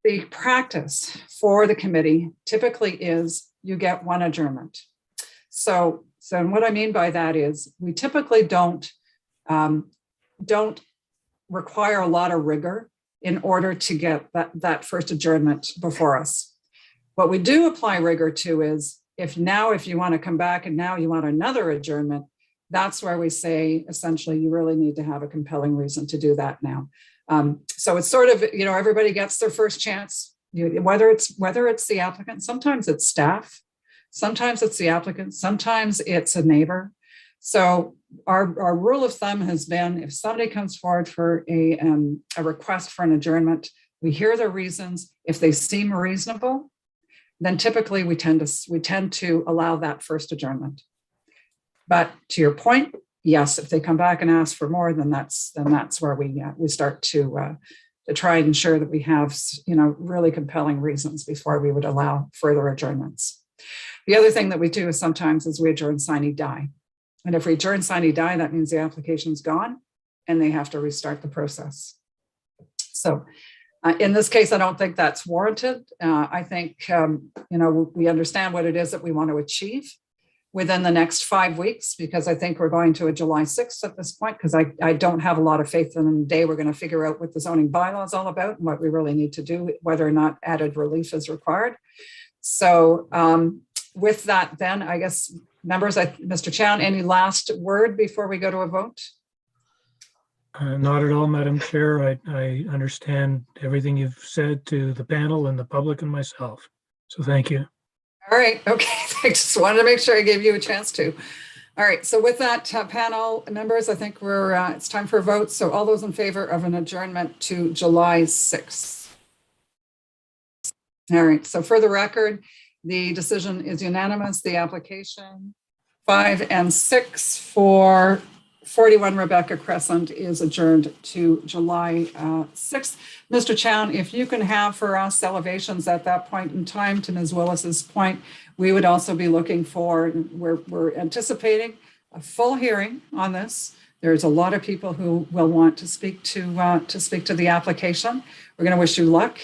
The practice for the committee typically is you get one adjournment. So what I mean by that is we typically don't require a lot of rigor in order to get that first adjournment before us. What we do apply rigor to is if you want to come back and now you want another adjournment, that's where we say essentially you really need to have a compelling reason to do that now. So it's sort of, everybody gets their first chance, whether it's the applicant, sometimes it's staff, sometimes it's the applicant, sometimes it's a neighbor. So our rule of thumb has been if somebody comes forward for a request for an adjournment, we hear their reasons. If they seem reasonable, then typically we tend to allow that first adjournment. But to your point, yes, if they come back and ask for more, then that's where we start to try and ensure that we have really compelling reasons before we would allow further adjournments. The other thing that we do is sometimes we adjourn sine die, and if we adjourn sine die, that means the application's gone and they have to restart the process. So In this case, I don't think that's warranted. I think, we understand what it is that we want to achieve within the next 5 weeks, because I think we're going to a July 6th at this point, because I don't have a lot of faith in the day we're going to figure out what the zoning bylaw is all about and what we really need to do, whether or not added relief is required. So with that, then I guess members, Mr. Chown, any last word before we go to a vote? Not at all, Madam Chair. I understand everything you've said to the panel and the public and myself. So thank you. All right. Okay. I just wanted to make sure I gave you a chance to. All right. So with that, panel members, I think it's time for a vote. So all those in favor of an adjournment to July 6th. All right. So for the record, the decision is unanimous. The application 5 and 6 for 41 Rebecca Crescent is adjourned to July 6th. Mr. Chown, if you can have for us elevations at that point in time, to Ms. Willis's point, we would also be looking for, we're anticipating a full hearing on this. There's a lot of people who will want to speak to the application. We're going to wish you luck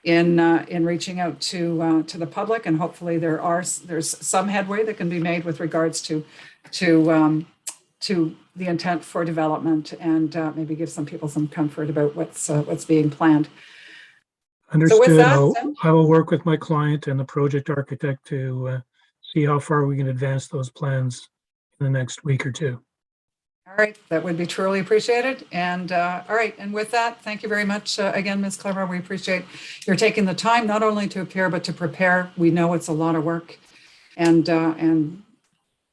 in reaching out to the public, and hopefully there's some headway that can be made with regards to the intent for development, and maybe give some people some comfort about what's being planned. Understood. So with that, I will work with my client and the project architect to see how far we can advance those plans in the next week or two. all right, that would be truly appreciated. And all right, and with that, thank you very much again, Ms. Clever. We appreciate your taking the time not only to appear but to prepare. We know it's a lot of work, and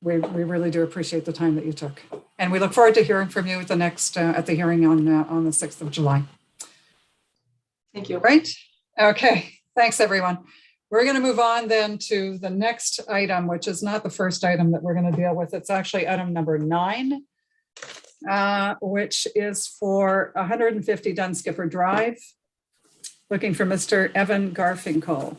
we really do appreciate the time that you took. And we look forward to hearing from you at the next at the hearing on the 6th of July. Thank you. Right. Okay. Thanks, everyone. We're going to move on then to the next item, which is not the first item that we're going to deal with. It's actually item number 9, which is for 150 Dunskipper Drive. Looking for Mr. Evan Garfinkel.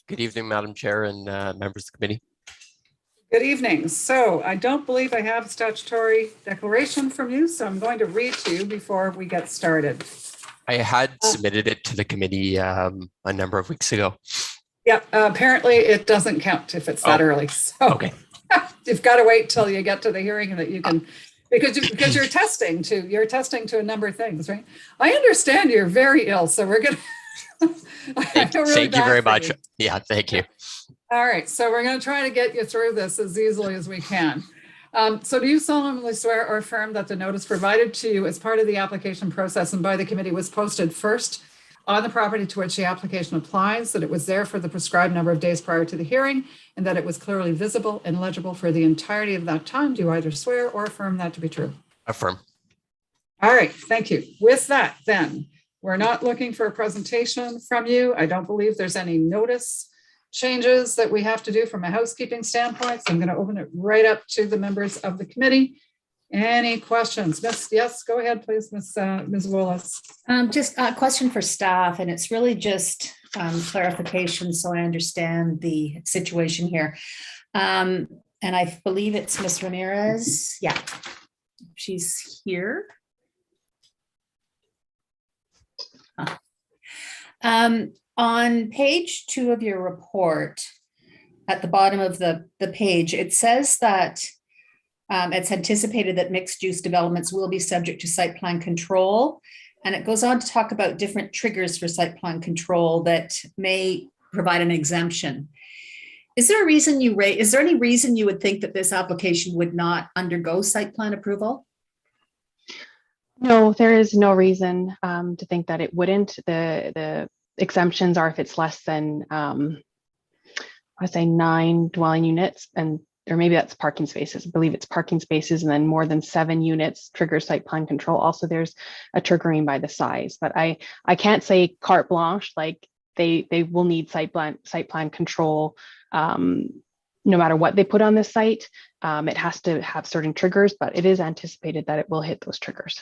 Good evening, Madam Chair and members of the committee. Good evening. So I don't believe I have a statutory declaration from you, so I'm going to read to you before we get started. I had submitted it to the committee a number of weeks ago. Yeah, apparently it doesn't count if it's that early. So Okay. You've got to wait till you get to the hearing that you can, because you're testing to a number of things, right? I understand you're very ill, so we're going to. Thank you very much. Yeah, thank you. All right, so we're going to try to get you through this as easily as we can. So do you solemnly swear or affirm that the notice provided to you as part of the application process and by the committee was posted first on the property to which the application applies, that it was there for the prescribed number of days prior to the hearing, and that it was clearly visible and legible for the entirety of that time? Do you either swear or affirm that to be true? Affirm. All right, thank you. With that, then, we're not looking for a presentation from you. I don't believe there's any notice changes that we have to do from a housekeeping standpoint. So I'm going to open it right up to the members of the committee. Any questions? Yes, go ahead, please, Ms. Willis. Just a question for staff, and it's really just clarification so I understand the situation here. And I believe it's Ms. Ramirez. Yeah, she's here. On page 2 of your report, at the bottom of the page, it says that it's anticipated that mixed-use developments will be subject to site plan control. And it goes on to talk about different triggers for site plan control that may provide an exemption. Is there any reason you would think that this application would not undergo site plan approval? No, there is no reason to think that it wouldn't. The exemptions are if it's less than, I say 9 dwelling units, or maybe that's parking spaces. I believe it's parking spaces, and then more than 7 units trigger site plan control. Also, there's a triggering by the size, but I can't say carte blanche, like they will need site plan control no matter what they put on this site. It has to have certain triggers, but it is anticipated that it will hit those triggers.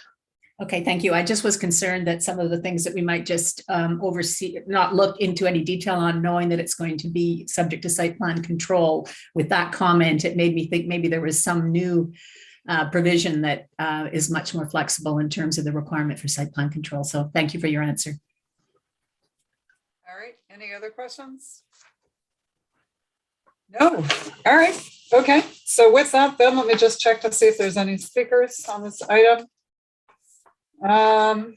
Okay, thank you. I just was concerned that some of the things that we might just oversee, not look into any detail on, knowing that it's going to be subject to site plan control. With that comment, it made me think maybe there was some new provision that is much more flexible in terms of the requirement for site plan control. So thank you for your answer. All right, any other questions? No, all right, okay. So with that, then let me just check to see if there's any speakers on this item. All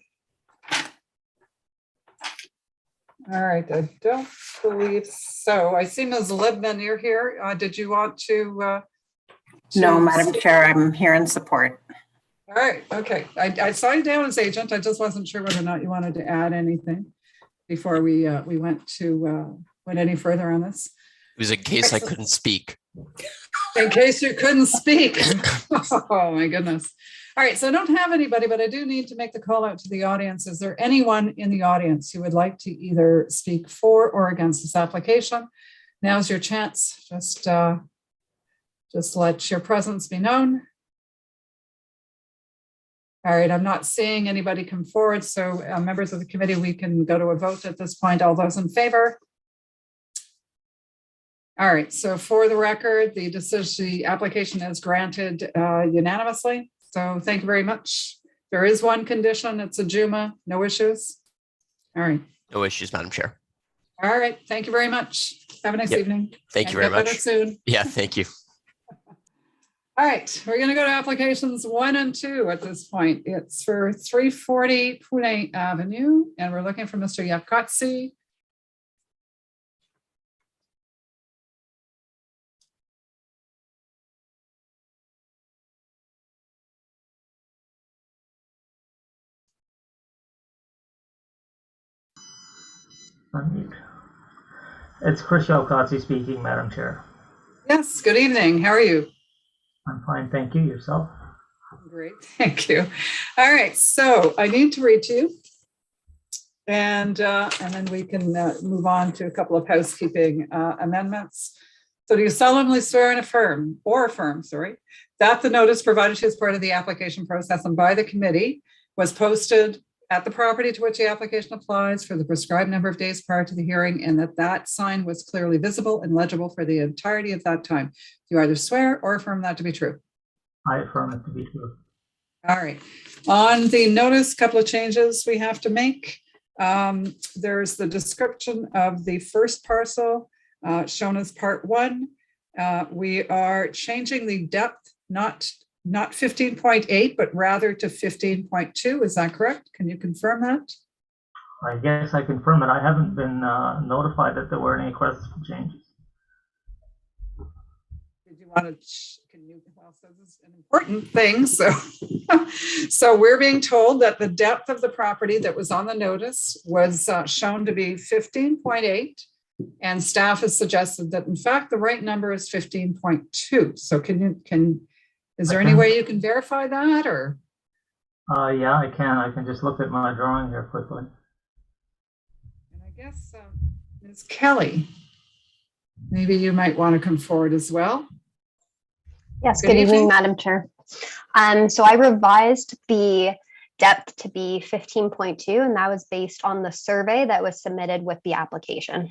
right, I don't believe so. I see Ms. Libman, you're here. Did you want to? No, Madam Chair, I'm here in support. All right, okay. I saw you down as agent. I just wasn't sure whether or not you wanted to add anything before we went any further on this. It was in case I couldn't speak. In case you couldn't speak. Oh my goodness. All right, so I don't have anybody, but I do need to make the call out to the audience. Is there anyone in the audience who would like to either speak for or against this application? Now's your chance. Just let your presence be known. All right, I'm not seeing anybody come forward, so members of the committee, we can go to a vote at this point. All those in favor? All right, so for the record, the application is granted unanimously. So thank you very much. There is one condition, it's a JUMA, no issues. All right. No issues, Madam Chair. All right, thank you very much. Have a nice evening. Thank you And very get better much. soon. Yeah, thank you. All right, we're gonna go to applications 1 and 2 at this point. It's for 340 Pune Avenue, and we're looking for Mr. Yakotsi. Unmute. It's Chris Yalkotzi speaking, Madam Chair. Yes, good evening. How are you? I'm fine, thank you. Yourself? Great, thank you. All right, so I need to read to you, and then we can move on to a couple of housekeeping amendments. So do you solemnly swear and affirm, that the notice provided to you as part of the application process and by the committee was posted at the property to which the application applies for the prescribed number of days prior to the hearing, and that sign was clearly visible and legible for the entirety of that time? Do you either swear or affirm that to be true? I affirm it to be true. All right. On the notice, a couple of changes we have to make. There's the description of the first parcel shown as part 1. We are changing the depth, not 15.8, but rather to 15.2. Is that correct? Can you confirm that? I guess I confirm it. I haven't been notified that there were any requests for changes. Did you want to, well, so this is an important thing. So we're being told that the depth of the property that was on the notice was shown to be 15.8. And staff has suggested that in fact, the right number is 15.2. So is there any way you can verify that, or? Yeah, I can. I can just look at my drawing here quickly. And I guess Ms. Kelly, maybe you might want to come forward as well. Yes, good evening, Madam Chair. So I revised the depth to be 15.2, and that was based on the survey that was submitted with the application.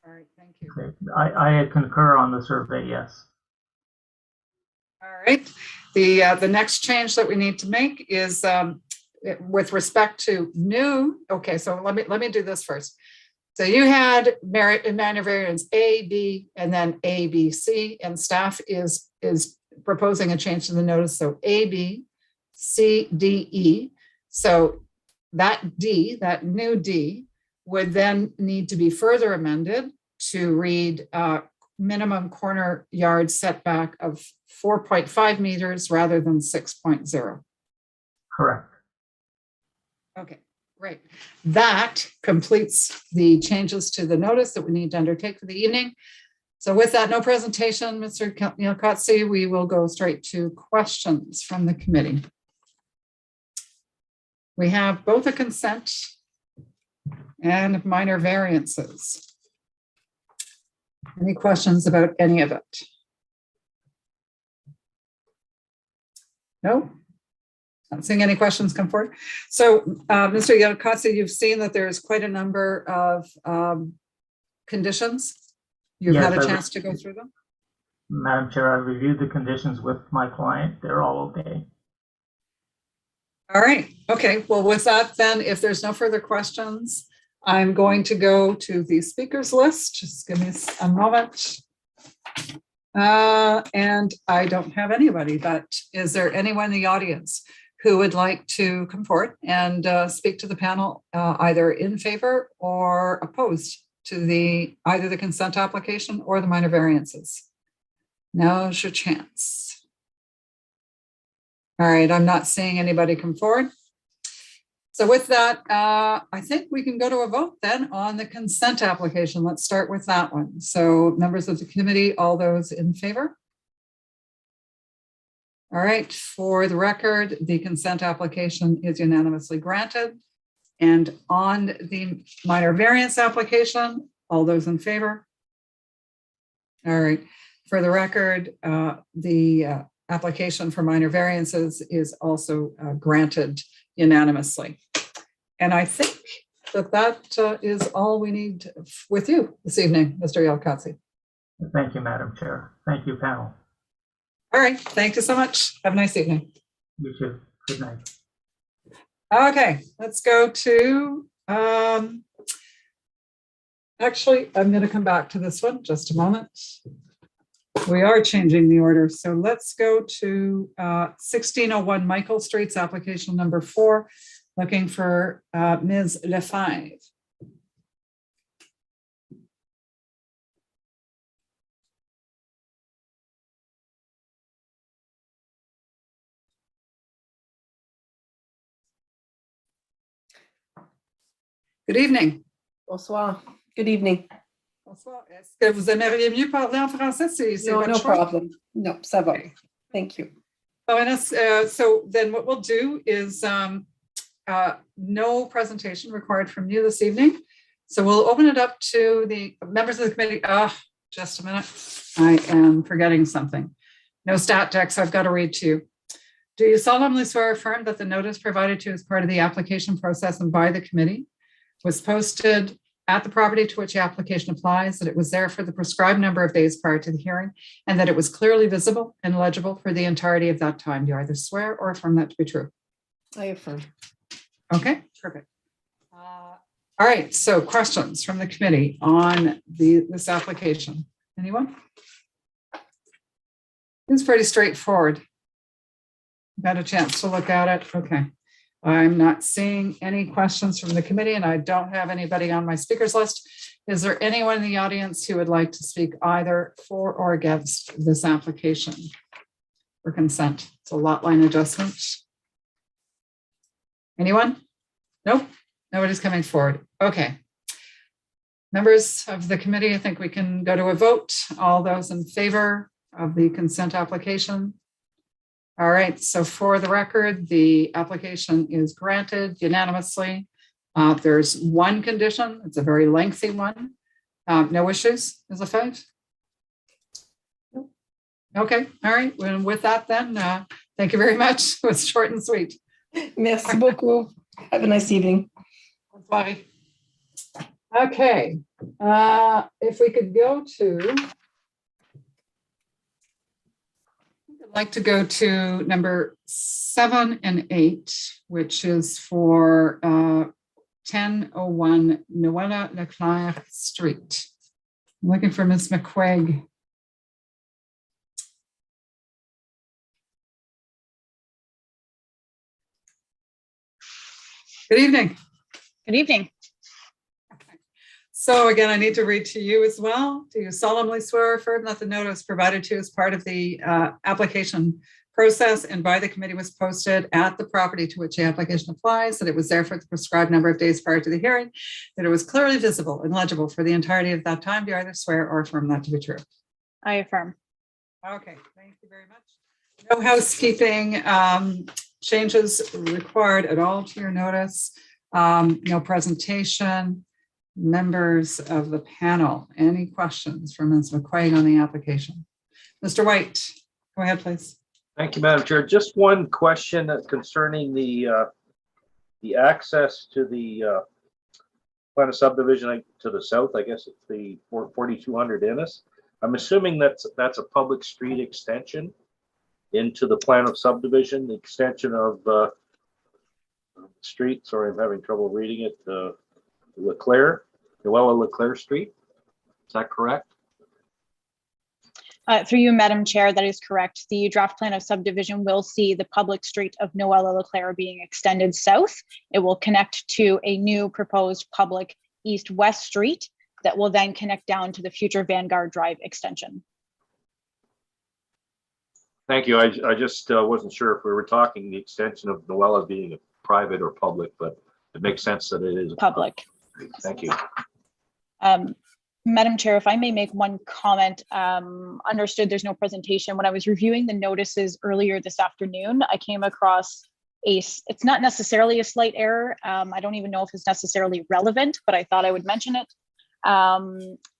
All right, thank you. Okay. I concur on the survey, yes. All right. The next change that we need to make is with respect to new. Okay, so let me do this first. So you had minor variance A, B, and then A, B, C, and staff is proposing a change to the notice. So A, B, C, D, E. So that D, that new D, would then need to be further amended to read minimum corner yard setback of 4.5 meters rather than 6.0. Correct. Okay, great. That completes the changes to the notice that we need to undertake for the evening. So with that, no presentation, Mr. Yalkotzi, we will go straight to questions from the committee. We have both a consent and minor variances. Any questions about any of it? No? Not seeing any questions come forward. So, Mr. Yalkatsi, you've seen that there's quite a number of conditions. You've Yes, had a I've- chance to go through them? Madam Chair, I reviewed the conditions with my client. They're all okay. All right. Okay. Well, with that, then, if there's no further questions, I'm going to go to the speakers list. Just give me a moment. And I don't have anybody, but is there anyone in the audience who would like to come forward and speak to the panel, either in favor or opposed to either the consent application or the minor variances? Now's your chance. All right, I'm not seeing anybody come forward. So with that, I think we can go to a vote then on the consent application. Let's start with that one. So members of the committee, all those in favor? All right, for the record, the consent application is unanimously granted. And on the minor variance application, all those in favor? All right, for the record, the application for minor variances is also granted unanimously. And I think that is all we need with you this evening, Mr. Yalkatsi. Thank you, Madam Chair. Thank you, panel. All right, thank you so much. Have a nice evening. You too. Good night. Okay, let's go to, actually, I'm going to come back to this one, just a moment. We are changing the order, so let's go to 1601 Michael Street's application number 4, looking for Ms. Lefebvre. Good evening. Bonsoir. Good evening. Bonsoir. Est-ce que vous aimeriez mieux parler en français? C'est No, votre no choix? problem. No, ça va. Thank you. So then what we'll do is no presentation required from you this evening. So we'll open it up to the members of the committee. Just a minute. I am forgetting something. No stat decks I've got to read to you. Do you solemnly swear or affirm that the notice provided to you as part of the application process and by the committee was posted at the property to which the application applies, that it was there for the prescribed number of days prior to the hearing, and that it was clearly visible and legible for the entirety of that time? Do you either swear or affirm that to be true? I affirm. Okay, perfect. All right, so questions from the committee on this application? Anyone? It's pretty straightforward. Got a chance to look at it? Okay. I'm not seeing any questions from the committee, and I don't have anybody on my speakers list. Is there anyone in the audience who would like to speak either for or against this application for consent? It's a lot line adjustment. Anyone? Nope, nobody's coming forward. Okay. Members of the committee, I think we can go to a vote. All those in favor of the consent application? All right, so for the record, the application is granted unanimously. There's one condition. It's a very lengthy one. No issues, is a fact? Okay, all right. Well, with that then, thank you very much. It was short and sweet. Merci beaucoup. Have a nice evening. Bye. Okay, if we could go to, I'd like to go to number 7 and 8, which is for 1001 Noella Leclerc Street. I'm looking for Ms. McQuaig. Good evening. Good evening. So again, I need to read to you as well. Do you solemnly swear or affirm that the notice provided to you as part of the application process and by the committee was posted at the property to which the application applies, that it was there for the prescribed number of days prior to the hearing, that it was clearly visible and legible for the entirety of that time? Do you either swear or affirm that to be true? I affirm. Okay, thank you very much. No housekeeping changes required at all to your notice. No presentation. Members of the panel, any questions for Ms. McQuaig on the application? Mr. White, go ahead, please. Thank you, Madam Chair. Just one question concerning the access to the plan of subdivision to the south. I guess it's the 4200 Innes. I'm assuming that's a public street extension into the plan of subdivision, the extension of street. Sorry, I'm having trouble reading it. Noella Leclerc Street. Is that correct? Through you, Madam Chair, that is correct. The draft plan of subdivision will see the public street of Noella Leclerc being extended south. It will connect to a new proposed public east-west street that will then connect down to the future Vanguard Drive extension. Thank you. I just wasn't sure if we were talking the extension of Noella being a private or public, but it makes sense that it is public. Thank you. Madam Chair, if I may make one comment, understood there's no presentation. When I was reviewing the notices earlier this afternoon, I came across it's not necessarily a slight error. I don't even know if it's necessarily relevant, but I thought I would mention it.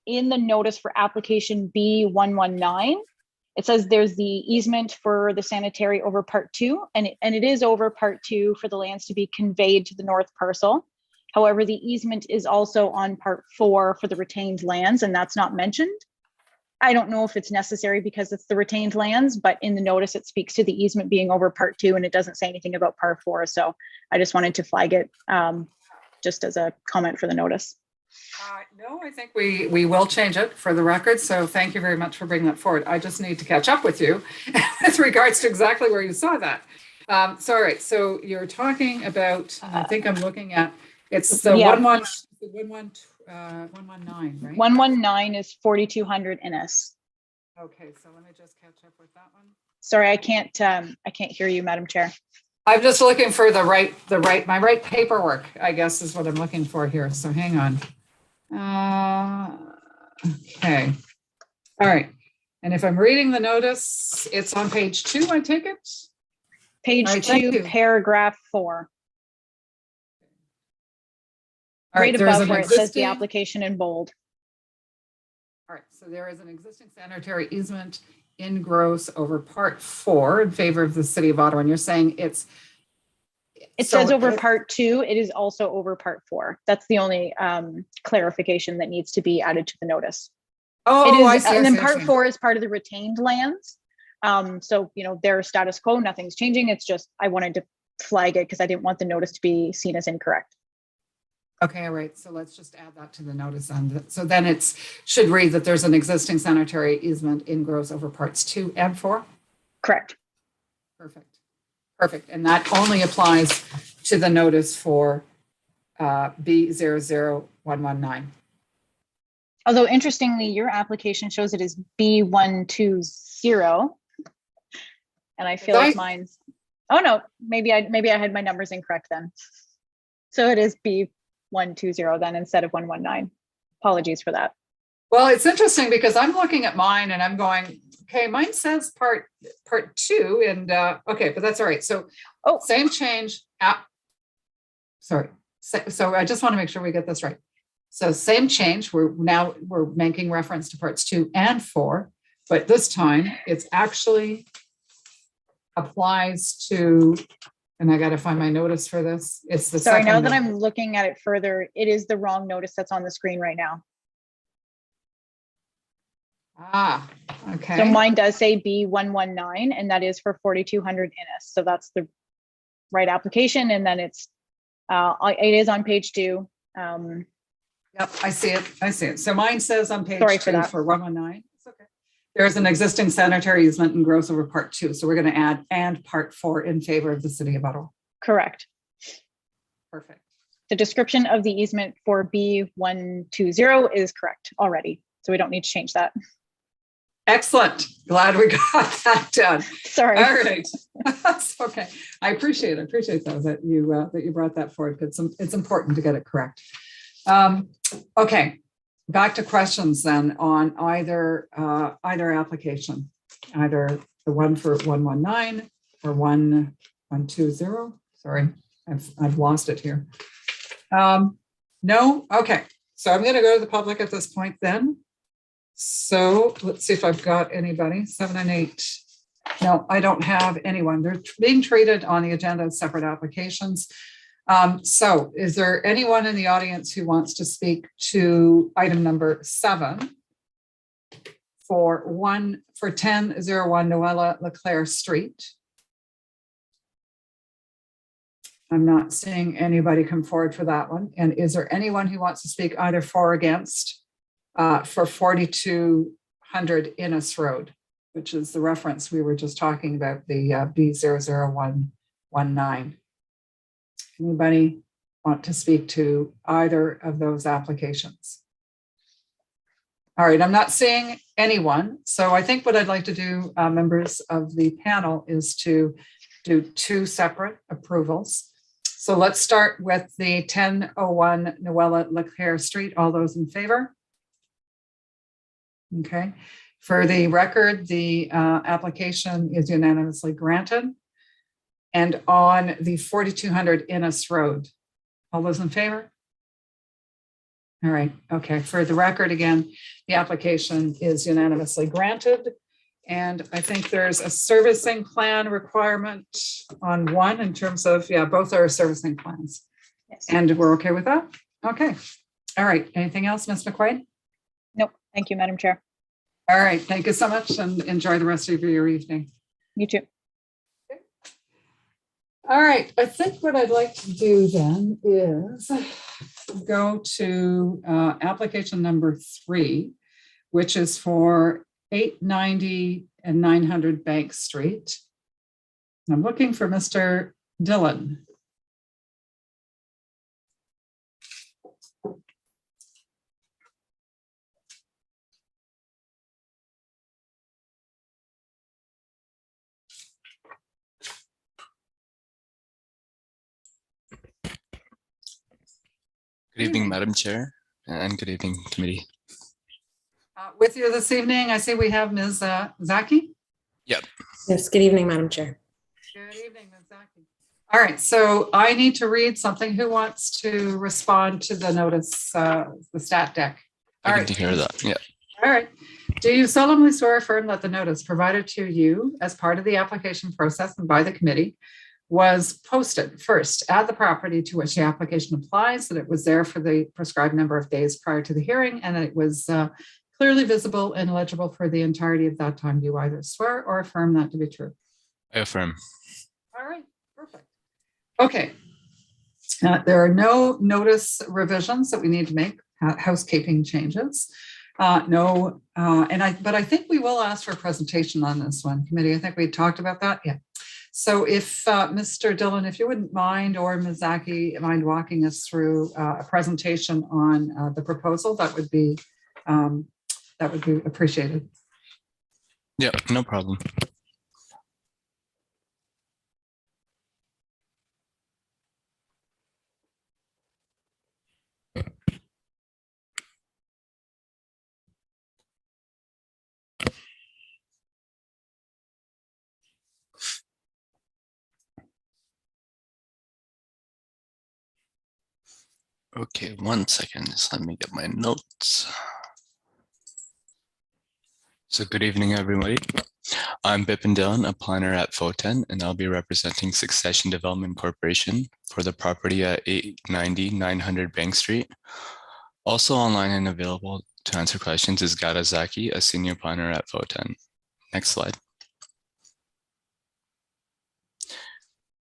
In the notice for application B119, it says there's the easement for the sanitary over part 2, and it is over part 2 for the lands to be conveyed to the north parcel. However, the easement is also on part 4 for the retained lands, and that's not mentioned. I don't know if it's necessary because it's the retained lands, but in the notice, it speaks to the easement being over part 2, and it doesn't say anything about part 4. So I just wanted to flag it just as a comment for the notice. No, I think we will change it for the record. So thank you very much for bringing that forward. I just need to catch up with you with regards to exactly where you saw that. So, all right. So you're talking about, I think I'm looking at, it's the 119, right? 119 is 4200 Innes. Okay, so let me just catch up with that one. Sorry, I can't hear you, Madam Chair. I'm just looking for my right paperwork, I guess is what I'm looking for here. So hang on. Okay. All right. And if I'm reading the notice, it's on page 2, I take it? Page right, 2, paragraph 4. All Right above where it says the existing application in bold. All right, so there is an existing sanitary easement in gross over part 4 in favor of the city of Ottawa. And you're saying It says over part 2, it is also over part 4. That's the only clarification that needs to be added to the notice. Oh, I see. And then I part see. 4 is part of the retained lands. So, their status quo, nothing's changing. It's just, I wanted to flag it because I didn't want the notice to be seen as incorrect. Okay, all right. So let's just add that to the notice. And so then it should read that there's an existing sanitary easement in gross over parts 2 and 4. Correct. Perfect. And that only applies to the notice for B00119. Although interestingly, your application shows it as B120. And I feel like mine's, oh no, maybe I had my numbers incorrect then. So it is B120 then instead of 119. Apologies for that. Well, it's interesting because I'm looking at mine and I'm going, okay, mine says part 2 and okay, but that's all right. So same change. Sorry. So I just want to make sure we get this right. So same change. We're making reference to parts 2 and 4, but this time it's actually applies to, and I got to find my notice for this. It's the Sorry, second. now that I'm looking at it further, it is the wrong notice that's on the screen right now. Okay. So mine does say B119, and that is for 4200 Innes. So that's the right application. And then it is on page 2. Yep, I see it. So mine says on page Sorry 2 for that. for 119. It's okay. There's an existing sanitary easement in gross over part 2. So we're going to add and part 4 in favor of the city of Ottawa. Correct. Perfect. The description of the easement for B120 is correct already. So we don't need to change that. Excellent. Glad we got that done. Sorry. All right. That's okay. I appreciate that you brought that forward because it's important to get it correct. Okay. Back to questions then on either application, either the one for 119 or 120. Sorry, I've lost it here. No. Okay. So I'm going to go to the public at this point then. So let's see if I've got anybody. 7 and 8. No, I don't have anyone. They're being treated on the agenda as separate applications. So is there anyone in the audience who wants to speak to item number 7 for 1001 Noella LeClaire Street? I'm not seeing anybody come forward for that one. And is there anyone who wants to speak either for or against for 4200 Innes Road, which is the reference we were just talking about, the B00119? Anybody want to speak to either of those applications? All right, I'm not seeing anyone. So I think what I'd like to do, members of the panel, is to do 2 separate approvals. So let's start with the 1001 Noella LeClaire Street. All those in favor? Okay. For the record, the application is unanimously granted. And on the 4200 Innes Road, all those in favor? All right. Okay. For the record, again, the application is unanimously granted. And I think there's a servicing plan requirement on one in terms of, yeah, both are servicing plans. Yes. And we're okay with that? Okay. All right. Anything else, Ms. McQuaid? Nope. Thank you, Madam Chair. All right. Thank you so much and enjoy the rest of your evening. You too. All right. I think what I'd like to do then is go to application number 3, which is for 890 and 900 Bank Street. I'm looking for Mr. Dillon. Good evening, Madam Chair, and good evening, committee. With you this evening, I see we have Ms. Zaki. Yep. Yes, good evening, Madam Chair. Good evening, Ms. Zaki. All right, so I need to read something. Who wants to respond to the notice, the stat deck? All I right. can hear that, yeah. All right. Do you solemnly swear or affirm that the notice provided to you as part of the application process and by the committee was posted first at the property to which the application applies, that it was there for the prescribed number of days prior to the hearing, and that it was clearly visible and legible for the entirety of that time? Do you either swear or affirm that to be true? I affirm. All right, perfect. Okay. There are no notice revisions that we need to make, housekeeping changes. But I think we will ask for a presentation on this one, committee. I think we talked about that. Yeah. So if Mr. Dillon, if you wouldn't mind, or Ms. Zaki mind walking us through a presentation on the proposal, that would be appreciated. Yeah, no problem. Okay, 1 second, just let me get my notes. So good evening, everybody. I'm Bipin Dillon, a planner at FOTEN, and I'll be representing Succession Development Corporation for the property at 890 900 Bank Street. Also online and available to answer questions is Gada Zaki, a senior planner at FOTEN. Next slide.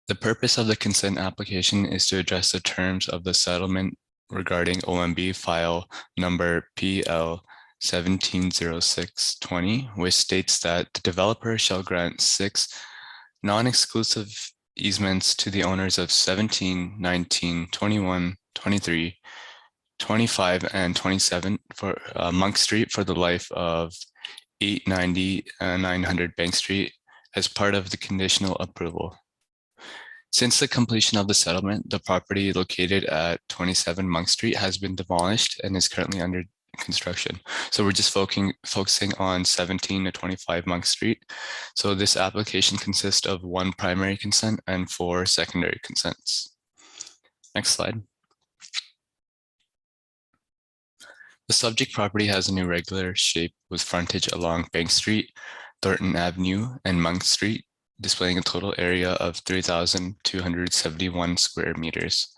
The purpose of the consent application is to address the terms of the settlement regarding OMB file number PL 170620, which states that the developer shall grant 6 non-exclusive easements to the owners of 17, 19, 21, 23, 25, and 27 for Monk Street for the life of 890 900 Bank Street as part of the conditional approval. Since the completion of the settlement, the property located at 27 Monk Street has been demolished and is currently under construction. So we're just focusing on 17 to 25 Monk Street. So this application consists of 1 primary consent and 4 secondary consents. Next slide. The subject property has an irregular shape with frontage along Bank Street. Thornton Avenue and Monk Street, displaying a total area of 3,271 square meters.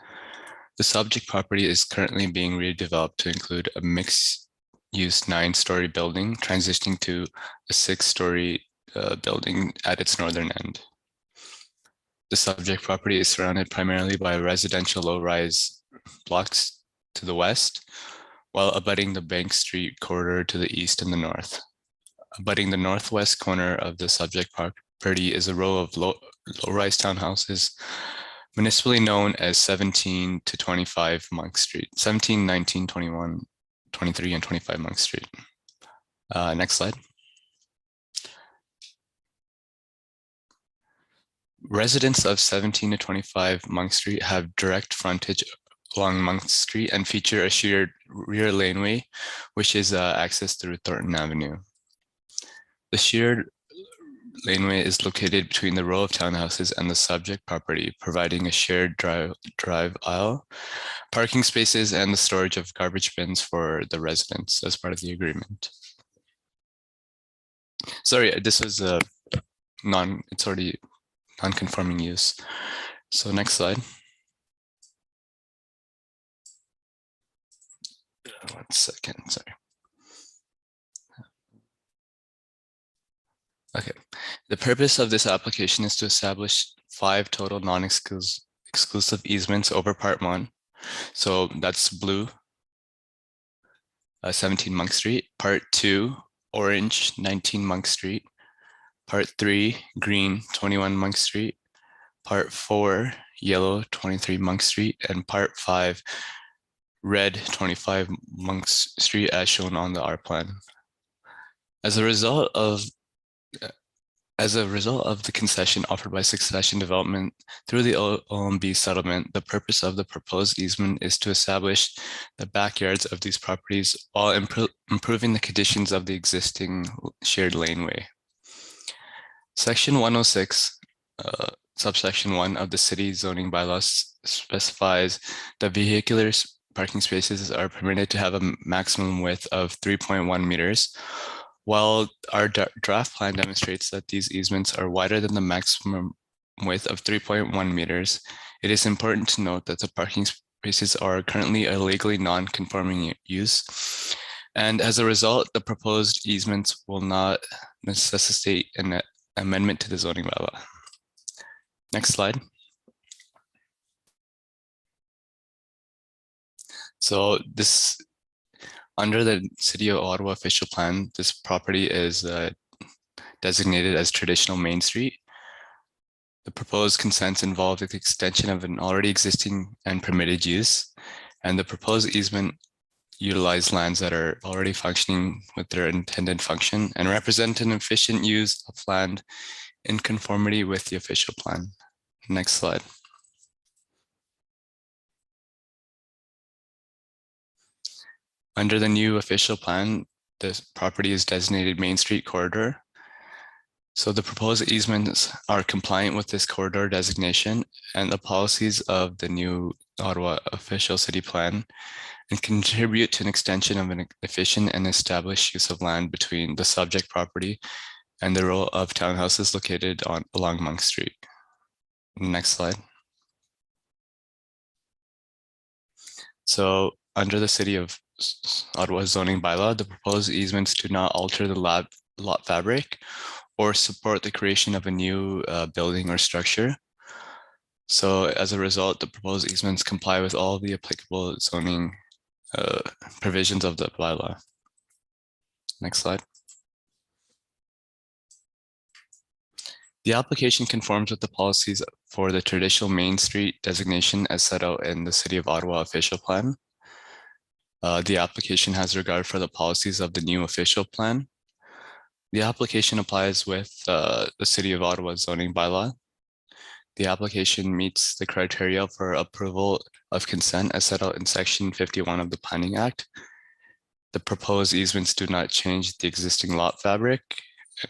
The subject property is currently being redeveloped to include a mixed-use 9-story building, transitioning to a 6-story building at its northern end. The subject property is surrounded primarily by residential low-rise blocks to the west, while abutting the Bank Street corridor to the east and the north. Abutting the northwest corner of the subject property is a row of low-rise townhouses, municipally known as 17 to 25 Monk Street, 17, 19, 21, 23, and 25 Monk Street. Next slide. Residents of 17 to 25 Monk Street have direct frontage along Monk Street and feature a shared rear laneway, which is accessed through Thornton Avenue. The shared laneway is located between the row of townhouses and the subject property, providing a shared drive aisle, parking spaces, and the storage of garbage bins for the residents as part of the agreement. Sorry, this was it's already non-conforming use. So next slide. One second, sorry. Okay, the purpose of this application is to establish 5 total non-exclusive easements over Part 1. So that's blue, 17 Monk Street. Part 2, orange, 19 Monk Street. Part 3, green, 21 Monk Street. Part 4, yellow, 23 Monk Street. And Part 5, red, 25 Monk Street, as shown on the R plan. As a result of the concession offered by Succession Development through the OMB settlement, the purpose of the proposed easement is to establish the backyards of these properties while improving the conditions of the existing shared laneway. Section 106, subsection 1 of the city zoning bylaws specifies that vehicular parking spaces are permitted to have a maximum width of 3.1 meters. While our draft plan demonstrates that these easements are wider than the maximum width of 3.1 meters, it is important to note that the parking spaces are currently a legally non-conforming use. And as a result, the proposed easements will not necessitate an amendment to the zoning bylaw. Next slide. So this, under the City of Ottawa official plan, this property is designated as traditional Main Street. The proposed consents involve the extension of an already existing and permitted use, and the proposed easement utilize lands that are already functioning with their intended function and represent an efficient use of land in conformity with the official plan. Next slide. Under the new official plan, this property is designated Main Street Corridor. So the proposed easements are compliant with this corridor designation and the policies of the new Ottawa official city plan, and contribute to an extension of an efficient and established use of land between the subject property and the row of townhouses located along Monk Street. Next slide. So under the City of Ottawa zoning bylaw, the proposed easements do not alter the lot fabric or support the creation of a new building or structure. So as a result, the proposed easements comply with all the applicable zoning provisions of the bylaw. Next slide. The application conforms with the policies for the traditional Main Street designation as set out in the City of Ottawa official plan. The application has regard for the policies of the new official plan. The application applies with the City of Ottawa zoning bylaw. The application meets the criteria for approval of consent as set out in Section 51 of the Planning Act. The proposed easements do not change the existing lot fabric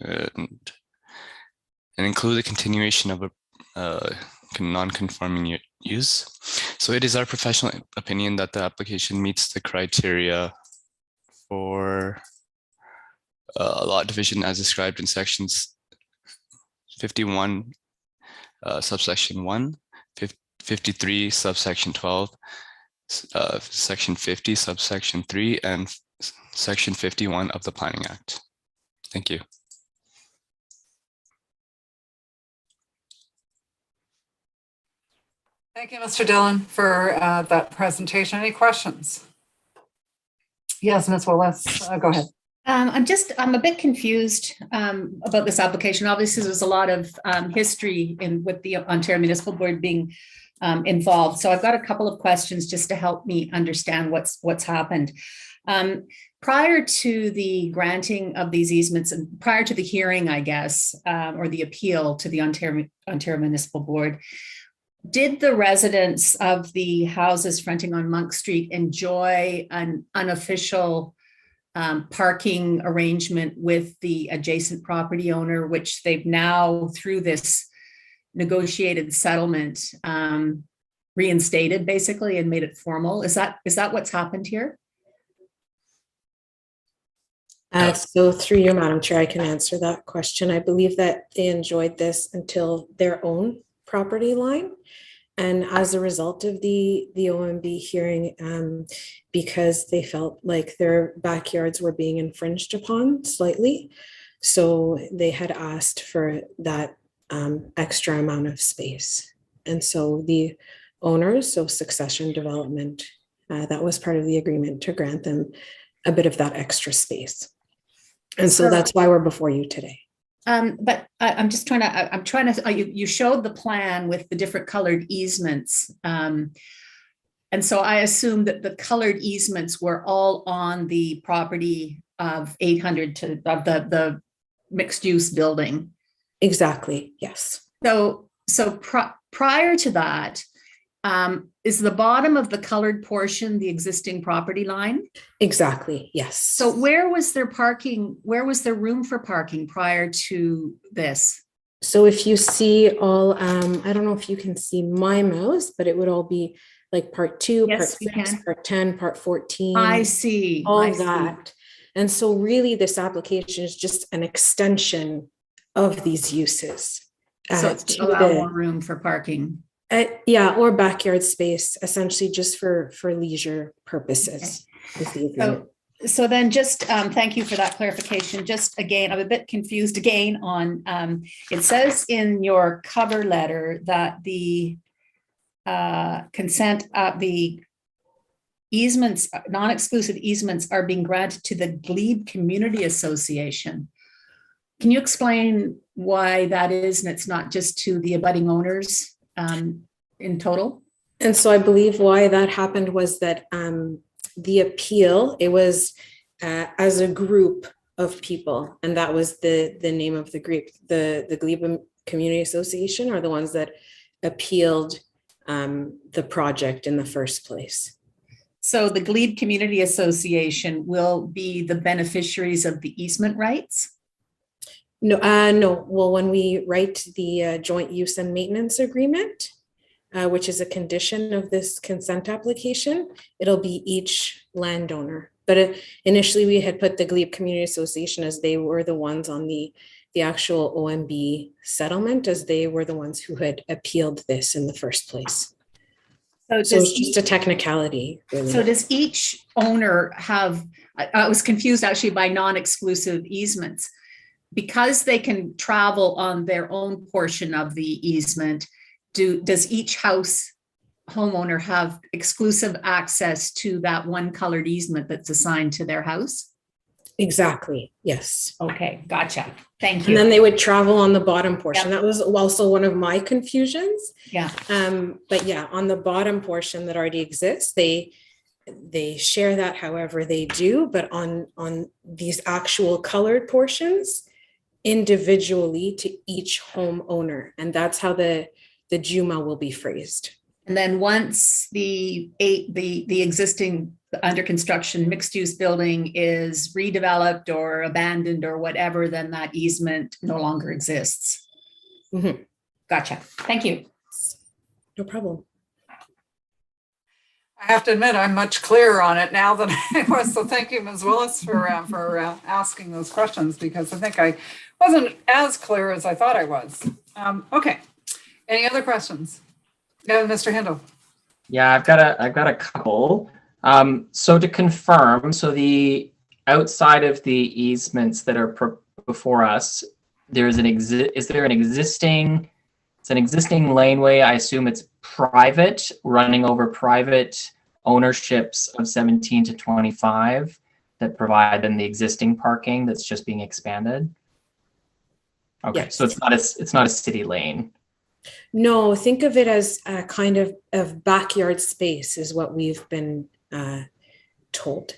and include the continuation of a non-conforming use. So it is our professional opinion that the application meets the criteria for lot division as described in sections 51, subsection 1, 53, subsection 12, section 50, subsection 3, and section 51 of the Planning Act. Thank you. Thank you, Mr. Dillon, for that presentation. Any questions? Yes, Ms. Willis, go ahead. I'm a bit confused about this application. Obviously, there's a lot of history with the Ontario Municipal Board being involved. So I've got a couple of questions just to help me understand what's happened. Prior to the granting of these easements and prior to the hearing, I guess, or the appeal to the Ontario Municipal Board, did the residents of the houses fronting on Monk Street enjoy an unofficial parking arrangement with the adjacent property owner, which they've now, through this negotiated settlement, reinstated basically and made it formal? Is that what's happened here? So through you, Madam Chair, I can answer that question. I believe that they enjoyed this until their own property line. And as a result of the OMB hearing, because they felt like their backyards were being infringed upon slightly, so they had asked for that extra amount of space. And so the owners, so Succession Development, that was part of the agreement to grant them a bit of that extra space. And so that's why we're before you today. But I'm trying to, you showed the plan with the different colored easements. And so I assume that the colored easements were all on the property of 800 of the mixed use building. Exactly, yes. So prior to that, is the bottom of the colored portion the existing property line? Exactly, yes. So where was there parking? Where was there room for parking prior to this? So if you see all, I don't know if you can see my mouse, but it would all be like part 2, Yes, part 6, part 10, part 14. I see. All that. And so really this application is just an extension of these uses. So it's to allow more room for parking. Yeah, or backyard space, essentially just for leisure purposes. Okay. So then just thank you for that clarification. Just again, I'm a bit confused again on, it says in your cover letter that the consent, the easements, non-exclusive easements are being granted to the Glebe Community Association. Can you explain why that is and it's not just to the abutting owners in total? And so I believe why that happened was that the appeal, it was as a group of people, and that was the name of the group. The Glebe Community Association are the ones that appealed the project in the first place. So the Glebe Community Association will be the beneficiaries of the easement rights? No, no. Well, when we write the joint use and maintenance agreement, which is a condition of this consent application, it'll be each landowner. But initially we had put the Glebe Community Association as they were the ones on the actual OMB settlement, as they were the ones who had appealed this in the first place. So it's just a technicality, really. So does each owner have, I was confused actually by non-exclusive easements. Because they can travel on their own portion of the easement, does each homeowner have exclusive access to that one colored easement that's assigned to their house? Exactly, yes. Okay, gotcha. Thank you. And then they would travel on the bottom portion. Yep. That was also one of my confusions. Yeah. But yeah, on the bottom portion that already exists, they share that however they do, but on these actual colored portions, individually to each homeowner, and that's how the JUMA will be phrased. And then once the existing under construction mixed use building is redeveloped or abandoned or whatever, then that easement no longer exists. Mm-hmm. Gotcha. Thank you. No problem. I have to admit, I'm much clearer on it now than I was. So thank you, Ms. Willis, for asking those questions, because I think I wasn't as clear as I thought I was. Okay. Any other questions? Yeah, Mr. Hindle. Yeah, I've got a couple. So to confirm, so the outside of the easements that are before us, is there an existing? It's an existing laneway. I assume it's private, running over private ownerships of 17 to 25 that provide them the existing parking that's just being expanded. Okay, Yes. so it's not a city lane. No, think of it as a kind of backyard space is what we've been told.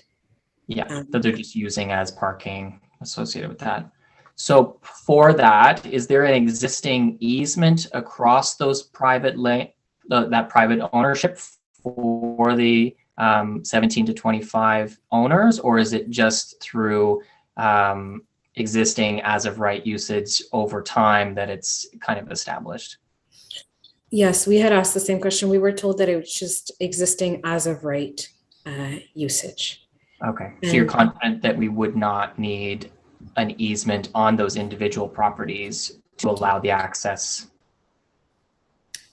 Yeah, that they're just using as parking associated with that. So for that, is there an existing easement across those private that private ownership for the 17 to 25 owners, or is it just through existing as of right usage over time that it's kind of established? Yes, we had asked the same question. We were told that it was just existing as of right usage. Okay, so you're confident that we would not need an easement on those individual properties to allow the access?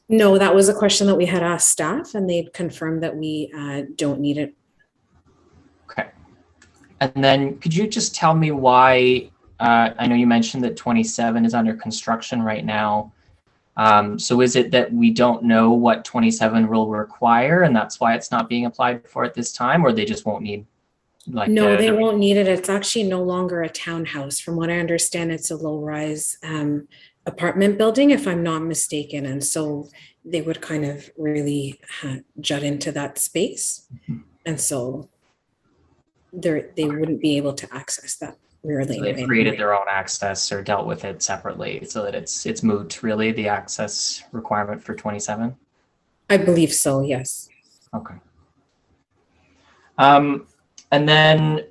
No, that was a question that we had asked staff, and they confirmed that we don't need it. Okay. And then could you just tell me why, I know you mentioned that 27 is under construction right now. So is it that we don't know what 27 will require and that's why it's not being applied for at this time, or they just won't need No, they won't need it. It's actually no longer a townhouse. From what I understand, it's a low-rise apartment building, if I'm not mistaken. And so they would kind of really jut into that space. And so they wouldn't be able to access that rear lane. So they've created their own access or dealt with it separately so that it's moot, really, the access requirement for 27? I believe so, yes. Okay. And then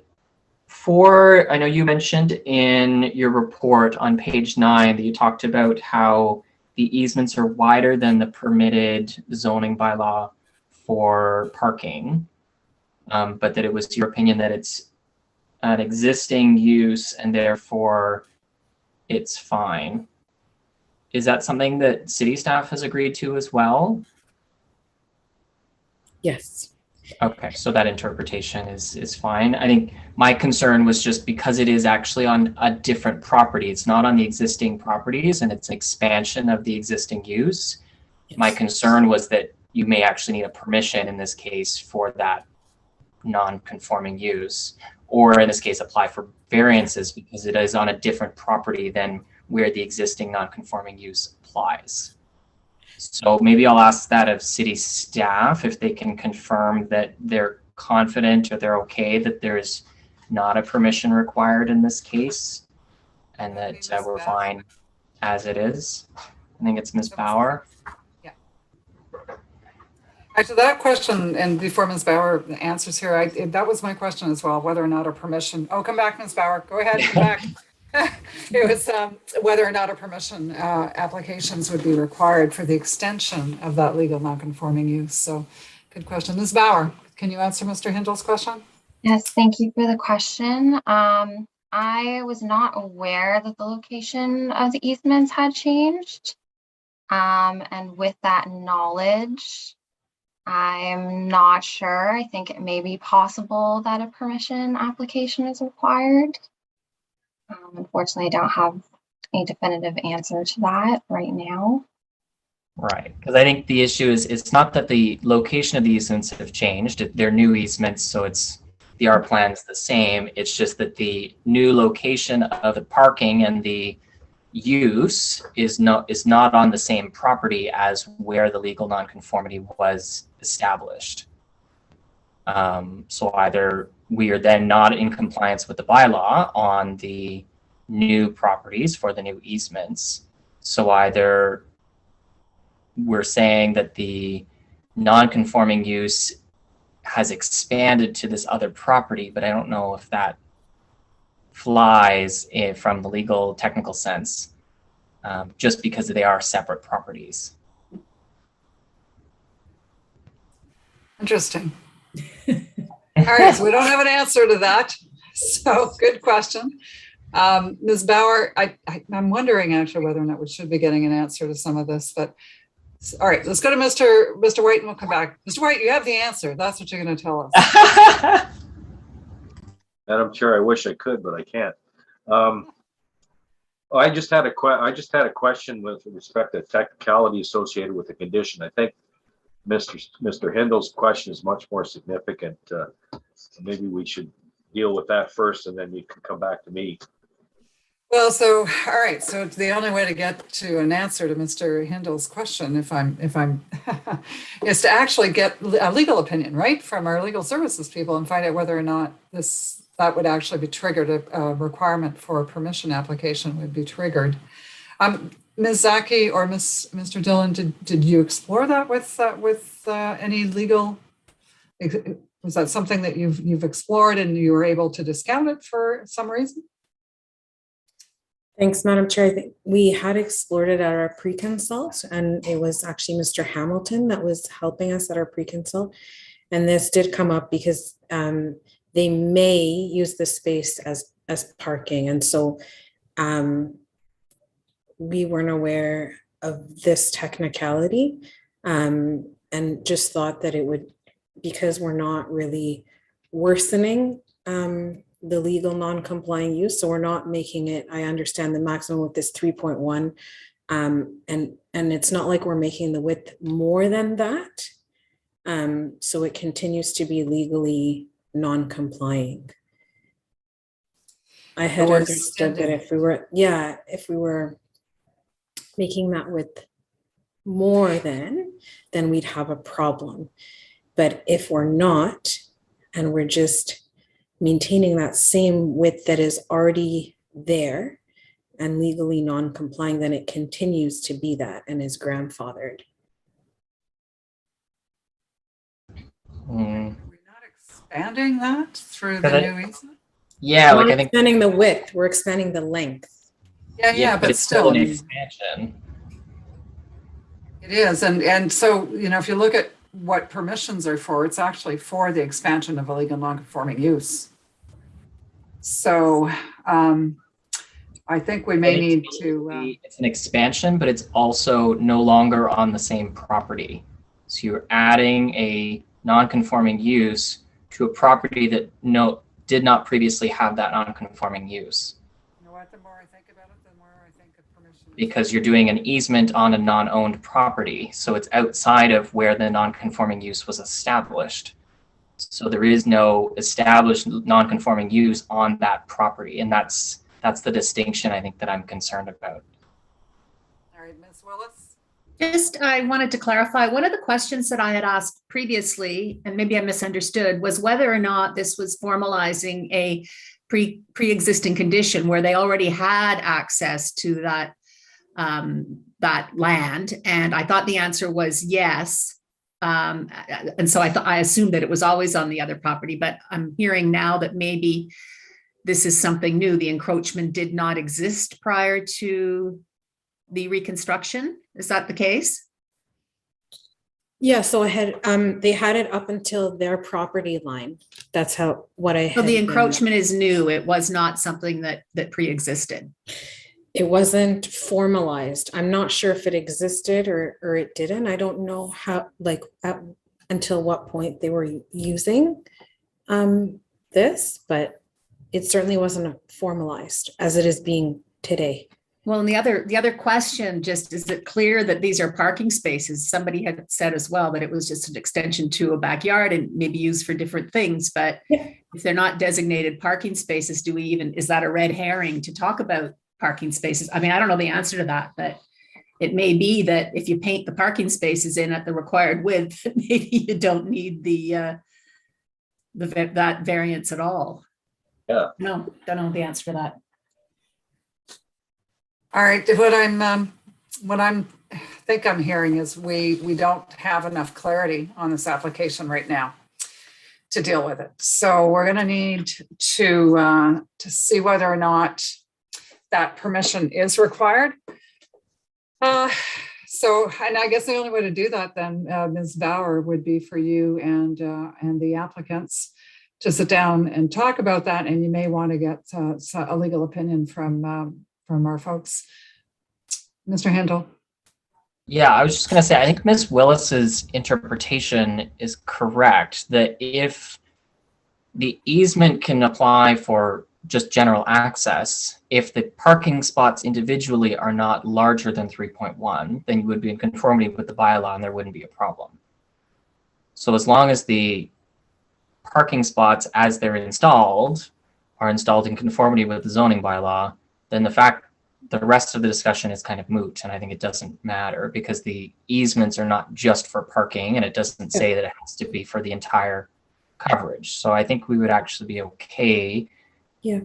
I know you mentioned in your report on page 9 that you talked about how the easements are wider than the permitted zoning bylaw for parking, but that it was your opinion that it's an existing use and therefore it's fine. Is that something that city staff has agreed to as well? Yes. Okay, so that interpretation is fine. I think my concern was just because it is actually on a different property. It's not on the existing properties and it's an expansion of the existing use. Yes. My concern was that you may actually need a permission in this case for that non-conforming use, or in this case apply for variances because it is on a different property than where the existing non-conforming use applies. So maybe I'll ask that of city staff if they can confirm that they're confident or they're okay that there's not a permission required in this case and that we're fine as it is. I think it's Ms. Bauer. Yeah. Actually, that question, and before Ms. Bauer answers here, that was my question as well, whether or not a permission. Oh, come back, Ms. Bauer. Go ahead, come back. It was whether or not a permission applications would be required for the extension of that legal non-conforming use. So good question. Ms. Bauer, can you answer Mr. Hindle's question? Yes, thank you for the question. I was not aware that the location of the easements had changed. And with that knowledge, I'm not sure. I think it may be possible that a permission application is required. Unfortunately, I don't have a definitive answer to that right now. Right, because I think the issue is it's not that the location of the easements have changed. They're new easements, so it's the art plan is the same. It's just that the new location of the parking and the use is not on the same property as where the legal nonconformity was established. So either we are then not in compliance with the bylaw on the new properties for the new easements. So either we're saying that the non-conforming use has expanded to this other property, but I don't know if that flies from the legal technical sense, just because they are separate properties. Interesting. All right, so we don't have an answer to that. So good question. Ms. Bauer, I'm wondering actually whether or not we should be getting an answer to some of this, but all right, let's go to Mr. White and we'll come back. Mr. White, you have the answer. That's what you're going to tell us. Madam Chair, I wish I could, but I can't. I just had a question with respect to technicality associated with the condition. I think Mr. Hindle's question is much more significant. Maybe we should deal with that first, and then you can come back to me. Well, so all right, so the only way to get to an answer to Mr. Hindle's question, if I'm, is to actually get a legal opinion, right, from our legal services people and find out whether or not that would actually be triggered. A requirement for a permission application would be triggered. Ms. Zaki or Mr. Dillon, did you explore that with any legal? Was that something that you've explored and you were able to discount it for some reason? Thanks, Madam Chair. I think we had explored it at our pre-consult, and it was actually Mr. Hamilton that was helping us at our pre-consult. And this did come up because they may use the space as parking. And so we weren't aware of this technicality and just thought that it would, because we're not really worsening the legal non-complying use, so we're not making it, I understand the maximum with this 3.1 and it's not like we're making the width more than that, so it continues to be legally non-complying. I had understood that if we were making that width more than, then we'd have a problem. But if we're not, and we're just maintaining that same width that is already there and legally non-complying, then it continues to be that and is grandfathered. We're not expanding that through the new easement? Yeah, we're like not I think expanding the width, we're expanding the length. Yeah, but it's still an expansion. It is, and so, you know, if you look at what permissions are for, it's actually for the expansion of illegal non-conforming use. So I think we may need to. It's an expansion, but it's also no longer on the same property. So you're adding a non-conforming use to a property that did not previously have that non-conforming use. You know what? The more I think about it, the more I think of permission. Because you're doing an easement on a non-owned property, so it's outside of where the non-conforming use was established. So there is no established non-conforming use on that property, and that's the distinction I think that I'm concerned about. All right, Ms. Willis. I wanted to clarify, one of the questions that I had asked previously, and maybe I misunderstood, was whether or not this was formalizing a pre-existing condition where they already had access to that land. And I thought the answer was yes. And so I assumed that it was always on the other property, but I'm hearing now that maybe this is something new. The encroachment did not exist prior to the reconstruction. Is that the case? Yeah, so I had they had it up until their property line. That's what I had. So the encroachment is new. It was not something that pre-existed. It wasn't formalized. I'm not sure if it existed or it didn't. I don't know how, like, until what point they were using this, but it certainly wasn't formalized as it is being today. Well, and the other question, just, is it clear that these are parking spaces? Somebody had said as well that it was just an extension to a backyard and maybe used for different things, but if they're not designated parking spaces, is that a red herring to talk about parking spaces? I mean, I don't know the answer to that, but it may be that if you paint the parking spaces in at the required width, maybe you don't need that variance at all. Yeah. No, don't know the answer to that. All right, what I'm think I'm hearing is we don't have enough clarity on this application right now to deal with it. So we're going to need to see whether or not that permission is required. So, and I guess the only way to do that then, Ms. Bauer, would be for you and the applicants to sit down and talk about that. And you may want to get a legal opinion from our folks. Mr. Handel. Yeah, I was just going to say, I think Ms. Willis's interpretation is correct, that if the easement can apply for just general access, if the parking spots individually are not larger than 3.1, then you would be in conformity with the bylaw and there wouldn't be a problem. So as long as the parking spots as they're installed are installed in conformity with the zoning bylaw, then the rest of the discussion is kind of moot, and I think it doesn't matter because the easements are not just for parking, and it doesn't say that it has to be for the entire coverage. So I think we would actually be okay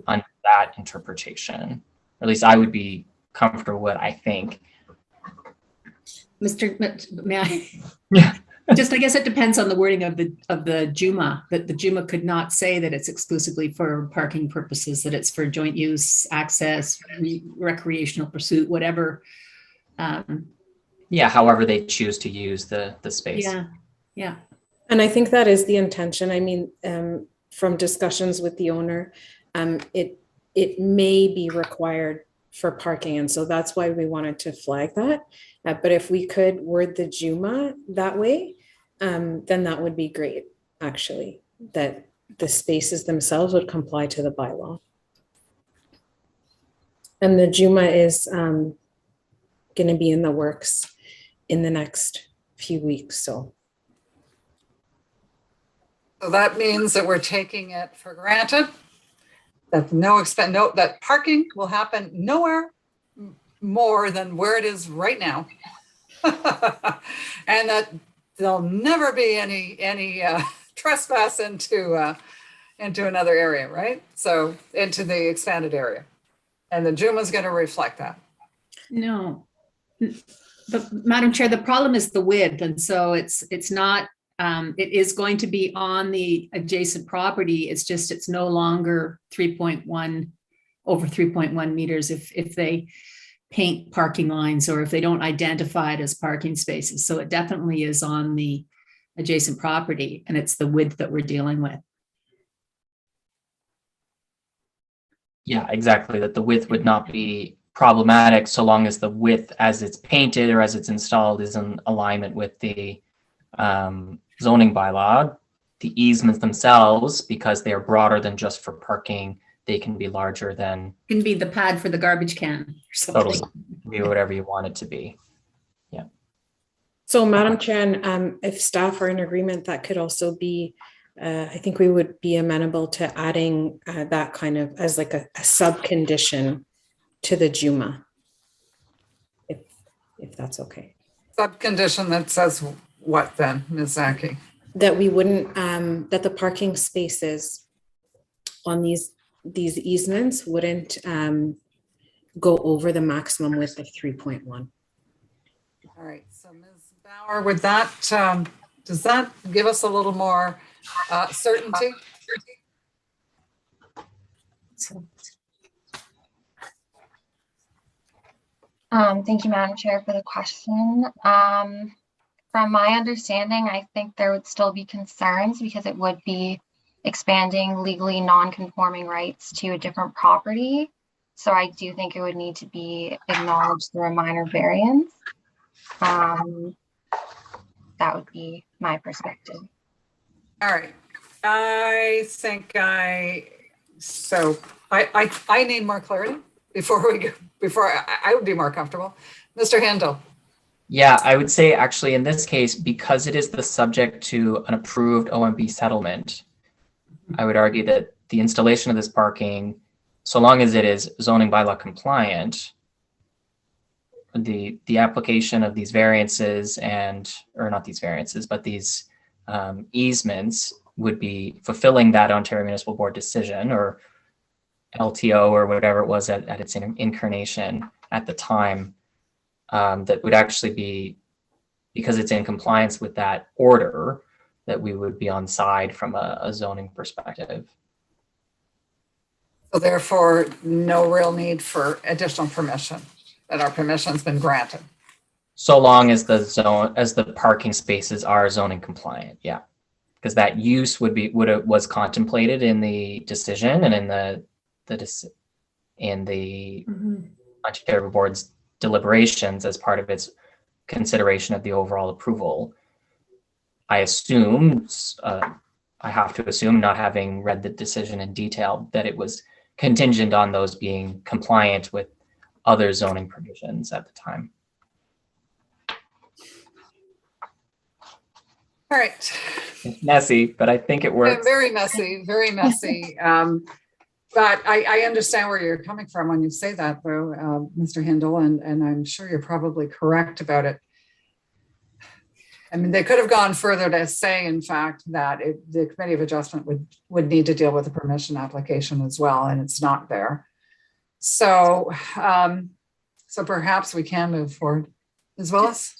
under that interpretation. Or at least I would be comfortable with, I think. May I? Yeah. Just, I guess it depends on the wording of the JUMA, that the JUMA could not say that it's exclusively for parking purposes, that it's for joint use, access, recreational pursuit, whatever. Yeah, however they choose to use the space. Yeah, yeah. And I think that is the intention. I mean, from discussions with the owner, it may be required for parking. And so that's why we wanted to flag that. But if we could word the JUMA that way, then that would be great, actually, that the spaces themselves would comply to the bylaw. And the JUMA is going to be in the works in the next few weeks. So that means that we're taking it for granted that that parking will happen nowhere more than where it is right now. And that there'll never be any trespass into another area, right? So into the expanded area. And the JUMA is going to reflect that. No, but Madam Chair, the problem is the width. And so it's not, it is going to be on the adjacent property. It's just, it's no longer 3.1 over 3.1 meters if they paint parking lines or if they don't identify it as parking spaces. So it definitely is on the adjacent property, and it's the width that we're dealing with. Yeah, exactly. That the width would not be problematic so long as the width as it's painted or as it's installed is in alignment with the zoning bylaw. The easements themselves, because they are broader than just for parking, they can be larger than. Can be the pad for the garbage can or something. Totally. Be whatever you want it to be. Yeah. So Madam Chair, if staff are in agreement, that could also be, I think we would be amenable to adding that kind of as like a sub-condition to the JUMA, if that's okay. Sub-condition that says what then, Ms. Zaki? That we wouldn't, that the parking spaces on these easements wouldn't go over the maximum width of 3.1. All right, so Ms. Bauer, with that, does that give us a little more certainty? Thank you, Madam Chair, for the question. From my understanding, I think there would still be concerns because it would be expanding legally non-conforming rights to a different property. So I do think it would need to be acknowledged through a minor variance. That would be my perspective. All right. I think I need more clarity before I would be more comfortable. Mr. Handel. Yeah, I would say actually in this case, because it is the subject to an approved OMB settlement, I would argue that the installation of this parking, so long as it is zoning bylaw compliant, the application of these variances or not these variances, but these easements would be fulfilling that Ontario Municipal Board decision or LTO or whatever it was at its incarnation at the time. That would actually be, because it's in compliance with that order, that we would be on side from a zoning perspective. So therefore, no real need for additional permission, that our permission's been granted. So long as the parking spaces are zoning compliant, yeah. Because that use was contemplated in the decision and in the Ontario Board's deliberations as part of its consideration of the overall approval. I assume, I have to assume, not having read the decision in detail, that it was contingent on those being compliant with other zoning provisions at the time. All right. It's messy, but I think it works. Very messy, very messy. But I understand where you're coming from when you say that, though, Mr. Hindle, and I'm sure you're probably correct about it. I mean, they could have gone further to say, in fact, that the Committee of Adjustment would need to deal with the permission application as well, and it's not there. So, so perhaps we can move forward. As well as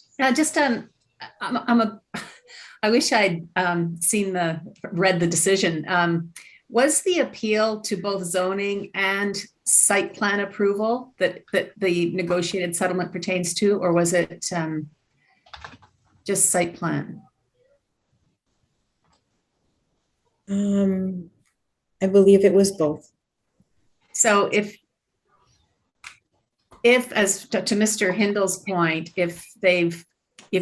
I wish I'd read the decision. Was the appeal to both zoning and site plan approval that the negotiated settlement pertains to, or was it just site plan? I believe it was both. So if as to Mr. Hindle's point, if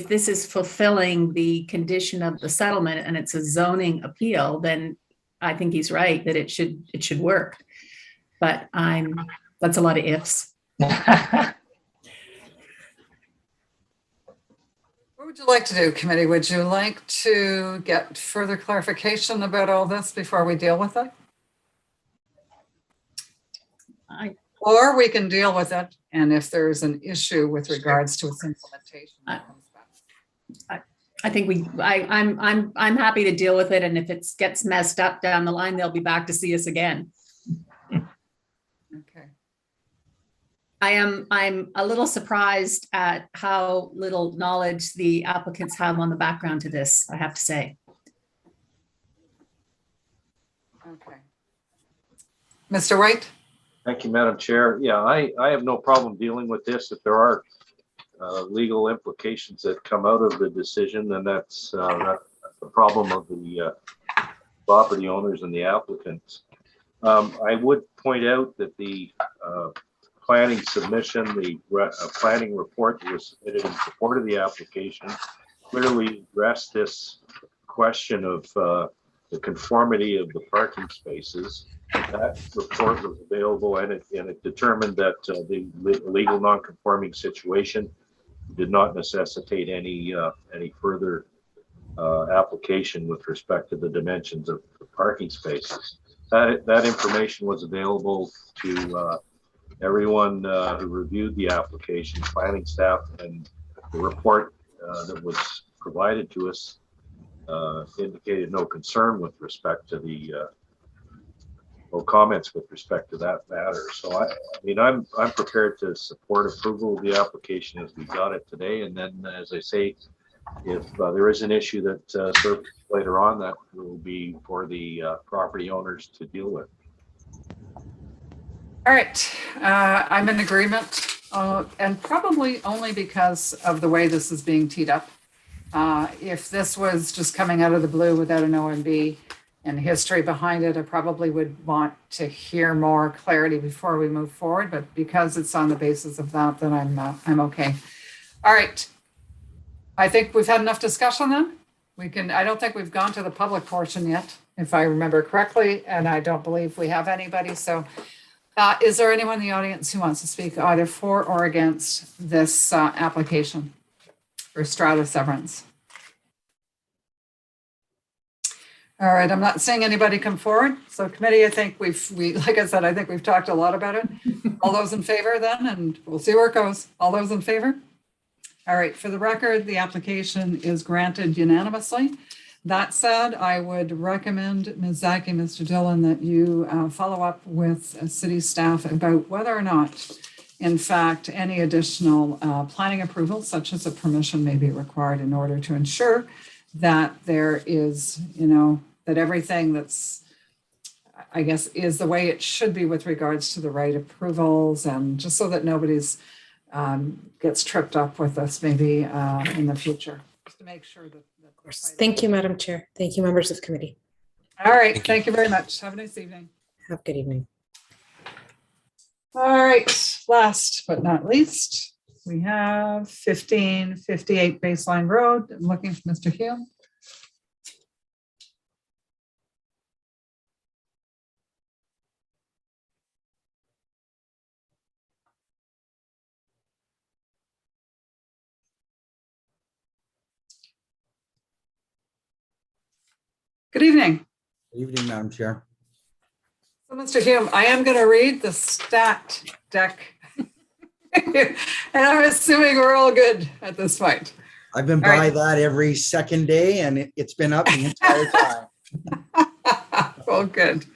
this is fulfilling the condition of the settlement and it's a zoning appeal, then I think he's right that it should work. But that's a lot of ifs. what would you like to do, committee? Would you like to get further clarification about all this before we deal with it? Or we can deal with it, and if there's an issue with regards to its implementation, I think I'm happy to deal with it, and if it gets messed up down the line, they'll be back to see us again. Okay. I'm a little surprised at how little knowledge the applicants have on the background to this, I have to say. Okay. Mr. White? Thank you, Madam Chair. Yeah, I have no problem dealing with this. If there are legal implications that come out of the decision, then that's the problem of the property owners and the applicants. I would point out that the planning submission, the planning report that was submitted in support of the application, clearly addressed this question of the conformity of the parking spaces. That report was available, and it determined that the legal non-conforming situation did not necessitate any further application with respect to the dimensions of the parking spaces. That information was available to everyone who reviewed the application, planning staff, and the report that was provided to us indicated no concern with respect to no comments with respect to that matter. So I mean, I'm prepared to support approval of the application as we got it today. And then, as I say, if there is an issue that surfaces later on, that will be for the property owners to deal with. All right, I'm in agreement, and probably only because of the way this is being teed up. If this was just coming out of the blue without an OMB and history behind it, I probably would want to hear more clarity before we move forward. But because it's on the basis of that, then I'm okay. All right, I think we've had enough discussion then. I don't think we've gone to the public portion yet, if I remember correctly, and I don't believe we have anybody. So is there anyone in the audience who wants to speak either for or against this application for strata severance? All right, I'm not seeing anybody come forward. So committee, I think like I said, I think we've talked a lot about it. All those in favor then, and we'll see where it goes. All those in favor? All right, for the record, the application is granted unanimously. That said, I would recommend, Ms. Zaki, Mr. Dillon, that you follow up with city staff about whether or not, in fact, any additional planning approval, such as a permission, may be required in order to ensure that there is, that everything that's, I guess, is the way it should be with regards to the right approvals, and just so that nobody's gets tripped up with this maybe in the future, just to make sure that. Of course. Thank you, Madam Chair. Thank you, members of the committee. All right. Thank you very much. Have a nice evening. Have a good evening. All right. Last but not least, we have 1558 Baseline Road. I'm looking for Mr. Hume. Good evening. Good evening, Madam Chair. So, Mr. Hume, I am going to read the stat deck. And I'm assuming we're all good at this point. I've been All by right. that every second day, and it's been up the entire time. Well, good.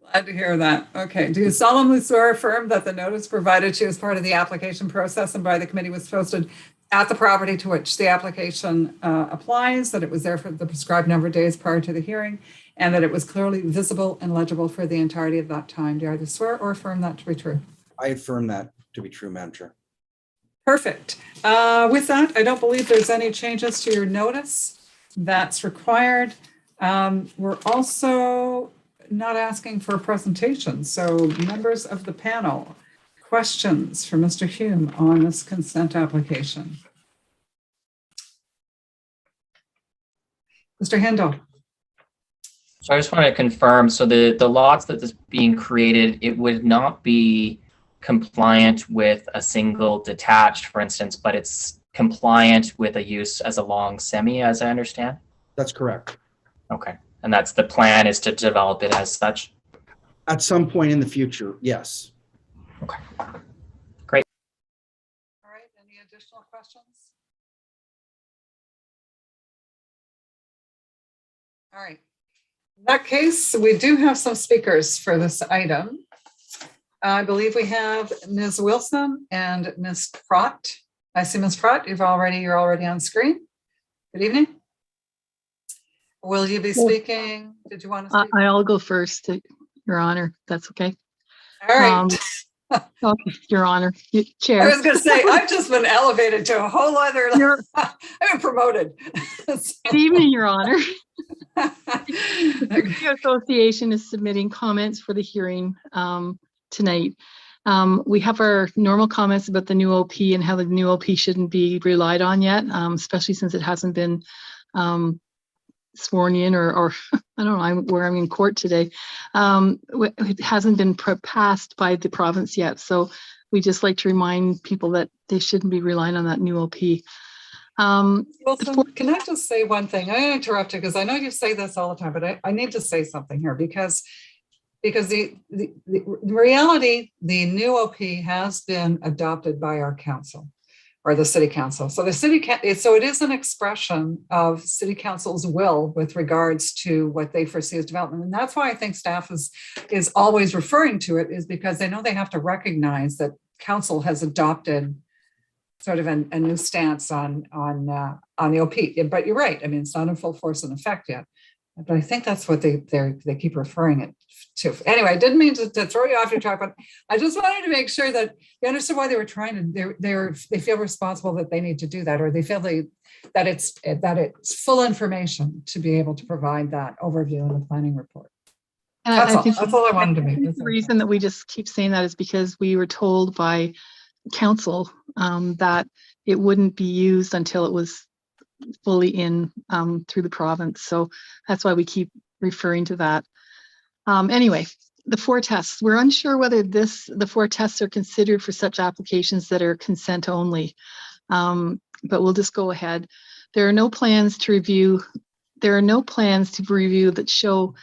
Glad to hear that. Okay. Do you solemnly swear or affirm that the notice provided to you as part of the application process and by the committee was posted at the property to which the application applies, that it was there for the prescribed number of days prior to the hearing, and that it was clearly visible and legible for the entirety of that time? Do you either swear or affirm that to be true? I affirm that to be true, Madam Chair. Perfect. With that, I don't believe there's any changes to your notice that's required. We're also not asking for a presentation. So members of the panel, questions for Mr. Hume on this consent application? Mr. Handel. So I just want to confirm, so the lots that is being created, it would not be compliant with a single detached, for instance, but it's compliant with a use as a long semi, as I understand? That's correct. Okay. And that's the plan, is to develop it as such? At some point in the future, yes. Okay. Great. All right. Any additional questions? All right. In that case, we do have some speakers for this item. I believe we have Ms. Wilson and Ms. Pratt. I see Ms. Pratt, you're already on screen. Good evening. Will you be speaking? Did you want to speak? I'll go first, Your Honor. That's okay. All right. Okay, Your Honor. Chair. I was going to say, I've just been elevated to a whole other, I've been promoted. Good evening, Your Honor. The association is submitting comments for the hearing tonight. We have our normal comments about the new OP and how the new OP shouldn't be relied on yet, especially since it hasn't been sworn in or I don't know where I'm in court today. It hasn't been passed by the province yet. So we just like to remind people that they shouldn't be relying on that new OP. Wilson, can I just say one thing? I interrupt you because I know you say this all the time, but I need to say something here because the reality, the new OP has been adopted by our council or the city council. So so it is an expression of city council's will with regards to what they foresee as development. And that's why I think staff is always referring to it, is because they know they have to recognize that council has adopted sort of a new stance on the OP. But you're right. I mean, it's not in full force and effect yet. But I think that's what they keep referring it to. Anyway, I didn't mean to throw you off your track, but I just wanted to make sure that you understood why they were trying to. They feel responsible that they need to do that, or they feel that it's full information to be able to provide that overview in the planning report. That's all I wanted to make. The reason that we just keep saying that is because we were told by council that it wouldn't be used until it was fully in through the province. So that's why we keep referring to that. Anyway, the 4 tests. We're unsure whether the 4 tests are considered for such applications that are consent only, but we'll just go ahead. There are no plans to review that show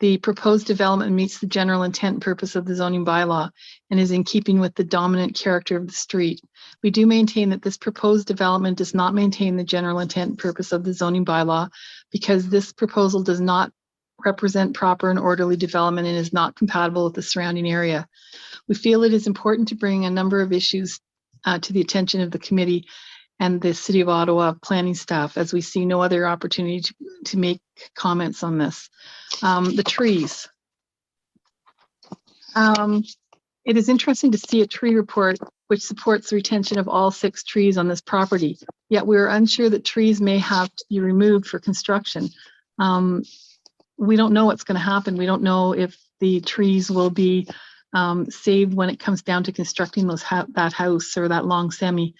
the proposed development meets the general intent and purpose of the zoning bylaw and is in keeping with the dominant character of the street. We do maintain that this proposed development does not maintain the general intent and purpose of the zoning bylaw because this proposal does not represent proper and orderly development and is not compatible with the surrounding area. We feel it is important to bring a number of issues to the attention of the committee and the City of Ottawa planning staff, as we see no other opportunity to make comments on this. The trees. It is interesting to see a tree report which supports the retention of all 6 trees on this property. Yet we are unsure that trees may have to be removed for construction. We don't know what's going to happen. We don't know if the trees will be saved when it comes down to constructing that house or that long semi.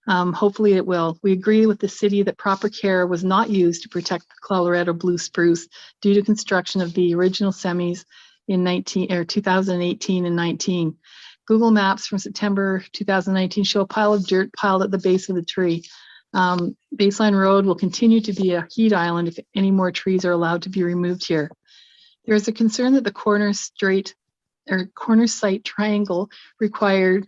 Hopefully it will. We agree with the city that proper care was not used to protect the Colorado blue spruce due to construction of the original semis in 2018 and 19. Google Maps from September 2019 show a pile of dirt piled at the base of the tree. Baseline Road will continue to be a heat island if any more trees are allowed to be removed here. There is a concern that the corner site triangle requires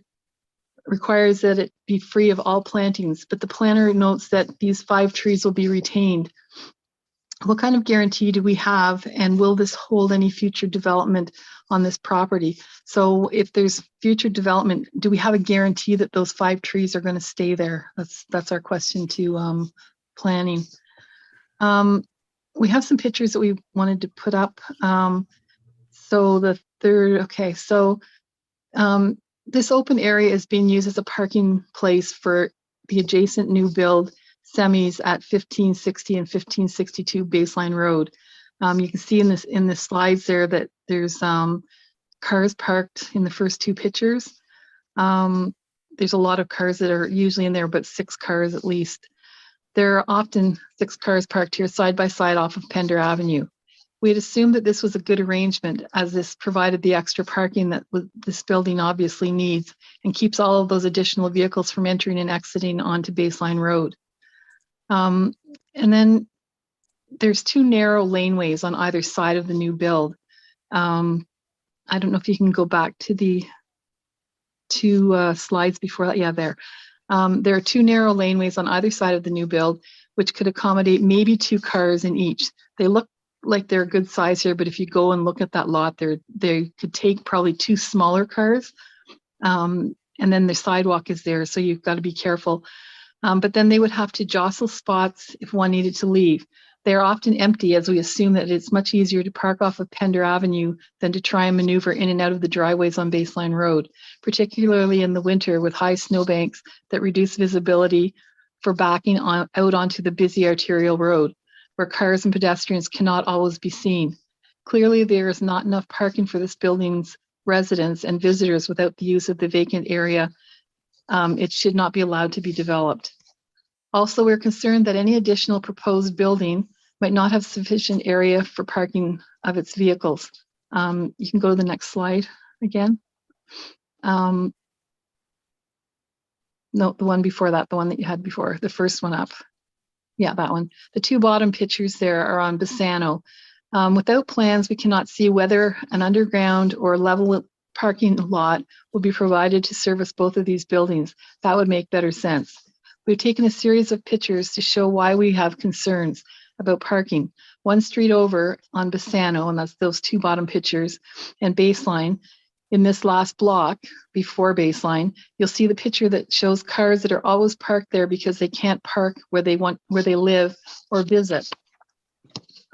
that it be free of all plantings, but the planner notes that these 5 trees will be retained. What kind of guarantee do we have, and will this hold any future development on this property? So if there's future development, do we have a guarantee that those 5 trees are going to stay there? That's our question to planning. We have some pictures that we wanted to put up. So the third, okay, so this open area is being used as a parking place for the adjacent new build semis at 1560 and 1562 Baseline Road. You can see in the slides there that there's cars parked in the first 2 pictures. There's a lot of cars that are usually in there, but 6 cars at least. There are often 6 cars parked here side by side off of Pender Avenue. We had assumed that this was a good arrangement, as this provided the extra parking that this building obviously needs and keeps all of those additional vehicles from entering and exiting onto Baseline Road. And then there's 2 narrow laneways on either side of the new build. I don't know if you can go back to the 2 slides before that. Yeah, there. There are 2 narrow laneways on either side of the new build, which could accommodate maybe 2 cars in each. They look like they're a good size here, but if you go and look at that lot, they could take probably 2 smaller cars. And then the sidewalk is there, so you've got to be careful. But then they would have to jostle spots if one needed to leave. They're often empty, as we assume that it's much easier to park off of Pender Avenue than to try and maneuver in and out of the driveways on Baseline Road, particularly in the winter with high snowbanks that reduce visibility for backing out onto the busy arterial road, where cars and pedestrians cannot always be seen. Clearly, there is not enough parking for this building's residents and visitors without the use of the vacant area. It should not be allowed to be developed. Also, we're concerned that any additional proposed building might not have sufficient area for parking of its vehicles. You can go to the next slide again. No, the one before that, the one that you had before, the first one up. Yeah, that one. The 2 bottom pictures there are on Bassano. Without plans, we cannot see whether an underground or level parking lot will be provided to service both of these buildings. That would make better sense. We've taken a series of pictures to show why we have concerns about parking. 1 street over on Bassano, and that's those 2 bottom pictures, and Baseline. In this last block before Baseline, you'll see the picture that shows cars that are always parked there because they can't park where they live or visit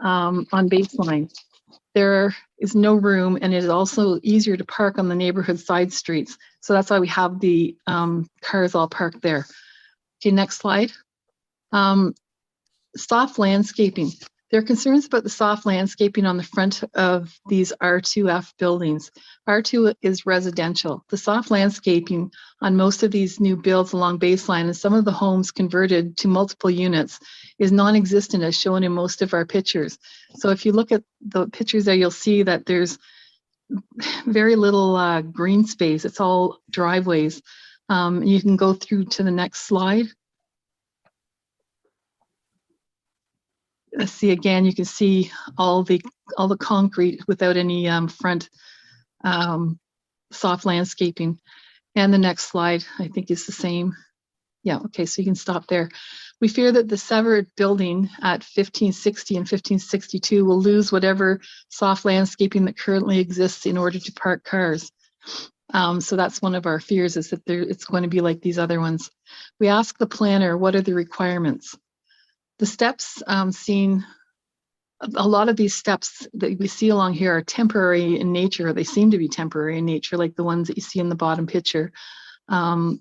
on Baseline. There is no room, and it is also easier to park on the neighborhood side streets. So that's why we have the cars all parked there. Okay, next slide. Soft landscaping. There are concerns about the soft landscaping on the front of these R2F buildings. R2 is residential. The soft landscaping on most of these new builds along Baseline and some of the homes converted to multiple units is non-existent, as shown in most of our pictures. So if you look at the pictures there, you'll see that there's very little green space. It's all driveways. You can go through to the next slide. See again, you can see all the concrete without any front soft landscaping. And the next slide, I think, is the same. Yeah, okay, so you can stop there. We fear that the severed building at 1560 and 1562 will lose whatever soft landscaping that currently exists in order to park cars. So that's one of our fears, is that it's going to be like these other ones. We ask the planner, what are the requirements? The steps seen, a lot of these steps that we see along here are temporary in nature. They seem to be temporary in nature, like the ones that you see in the bottom picture. And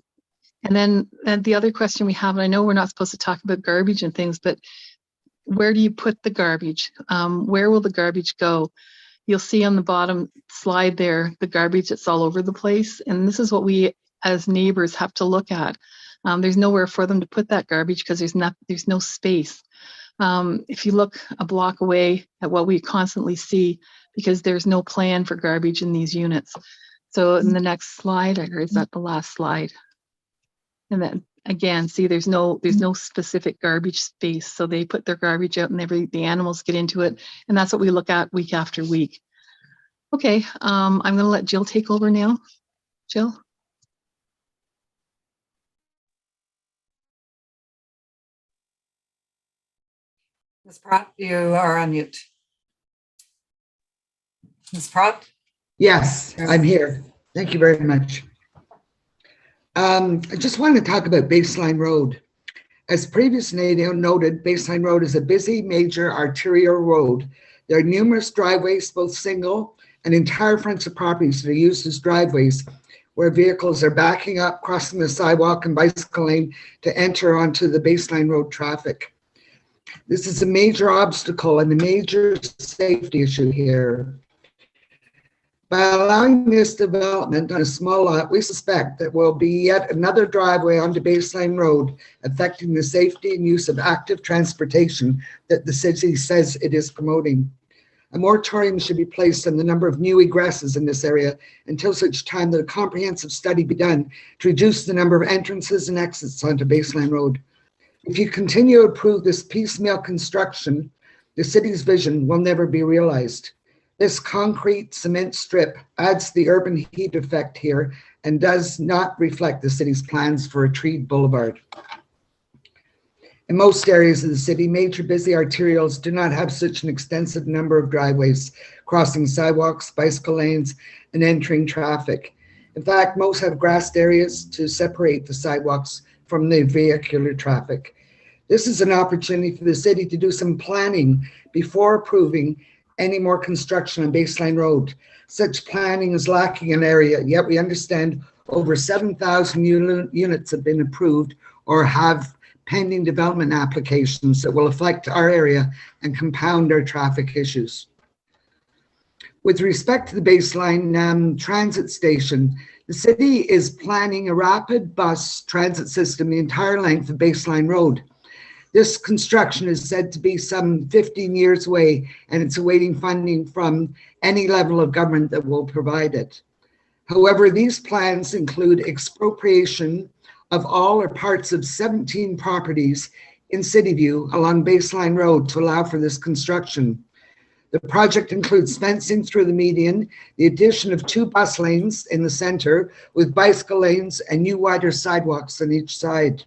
then the other question we have, and I know we're not supposed to talk about garbage and things, but where do you put the garbage? Where will the garbage go? You'll see on the bottom slide there, the garbage that's all over the place. And this is what we as neighbors have to look at. There's nowhere for them to put that garbage because there's no space. If you look a block away at what we constantly see, because there's no plan for garbage in these units. So in the next slide, or is that the last slide? And then again, see, there's no specific garbage space. So they put their garbage out and the animals get into it. And that's what we look at week after week. Okay, I'm gonna let Jill take over now. Jill? Ms. Pratt, you are on mute. Ms. Pratt? Yes, I'm here. Thank you very much. I just wanted to talk about Baseline Road. As previously noted, Baseline Road is a busy major arterial road. There are numerous driveways, both single and entire fronts of properties that are used as driveways, where vehicles are backing up, crossing the sidewalk and bicycle lane to enter onto the Baseline Road traffic. This is a major obstacle and a major safety issue here. By allowing this development on a small lot, we suspect that will be yet another driveway onto Baseline Road, affecting the safety and use of active transportation that the city says it is promoting. A moratorium should be placed on the number of new egresses in this area until such time that a comprehensive study be done to reduce the number of entrances and exits onto Baseline Road. If you continue to approve this piecemeal construction, the city's vision will never be realized. This concrete cement strip adds to the urban heat effect here and does not reflect the city's plans for a treed boulevard. In most areas of the city, major busy arterials do not have such an extensive number of driveways, crossing sidewalks, bicycle lanes, and entering traffic. In fact, most have grassed areas to separate the sidewalks from the vehicular traffic. This is an opportunity for the city to do some planning before approving any more construction on Baseline Road. Such planning is lacking in area, yet we understand over 7,000 units have been approved or have pending development applications that will affect our area and compound our traffic issues. With respect to the Baseline transit station, the city is planning a rapid bus transit system the entire length of Baseline Road. This construction is said to be some 15 years away, and it's awaiting funding from any level of government that will provide it. However, these plans include expropriation of all or parts of 17 properties in Cityview along Baseline Road to allow for this construction. The project includes fencing through the median, the addition of 2 bus lanes in the center with bicycle lanes and new wider sidewalks on each side.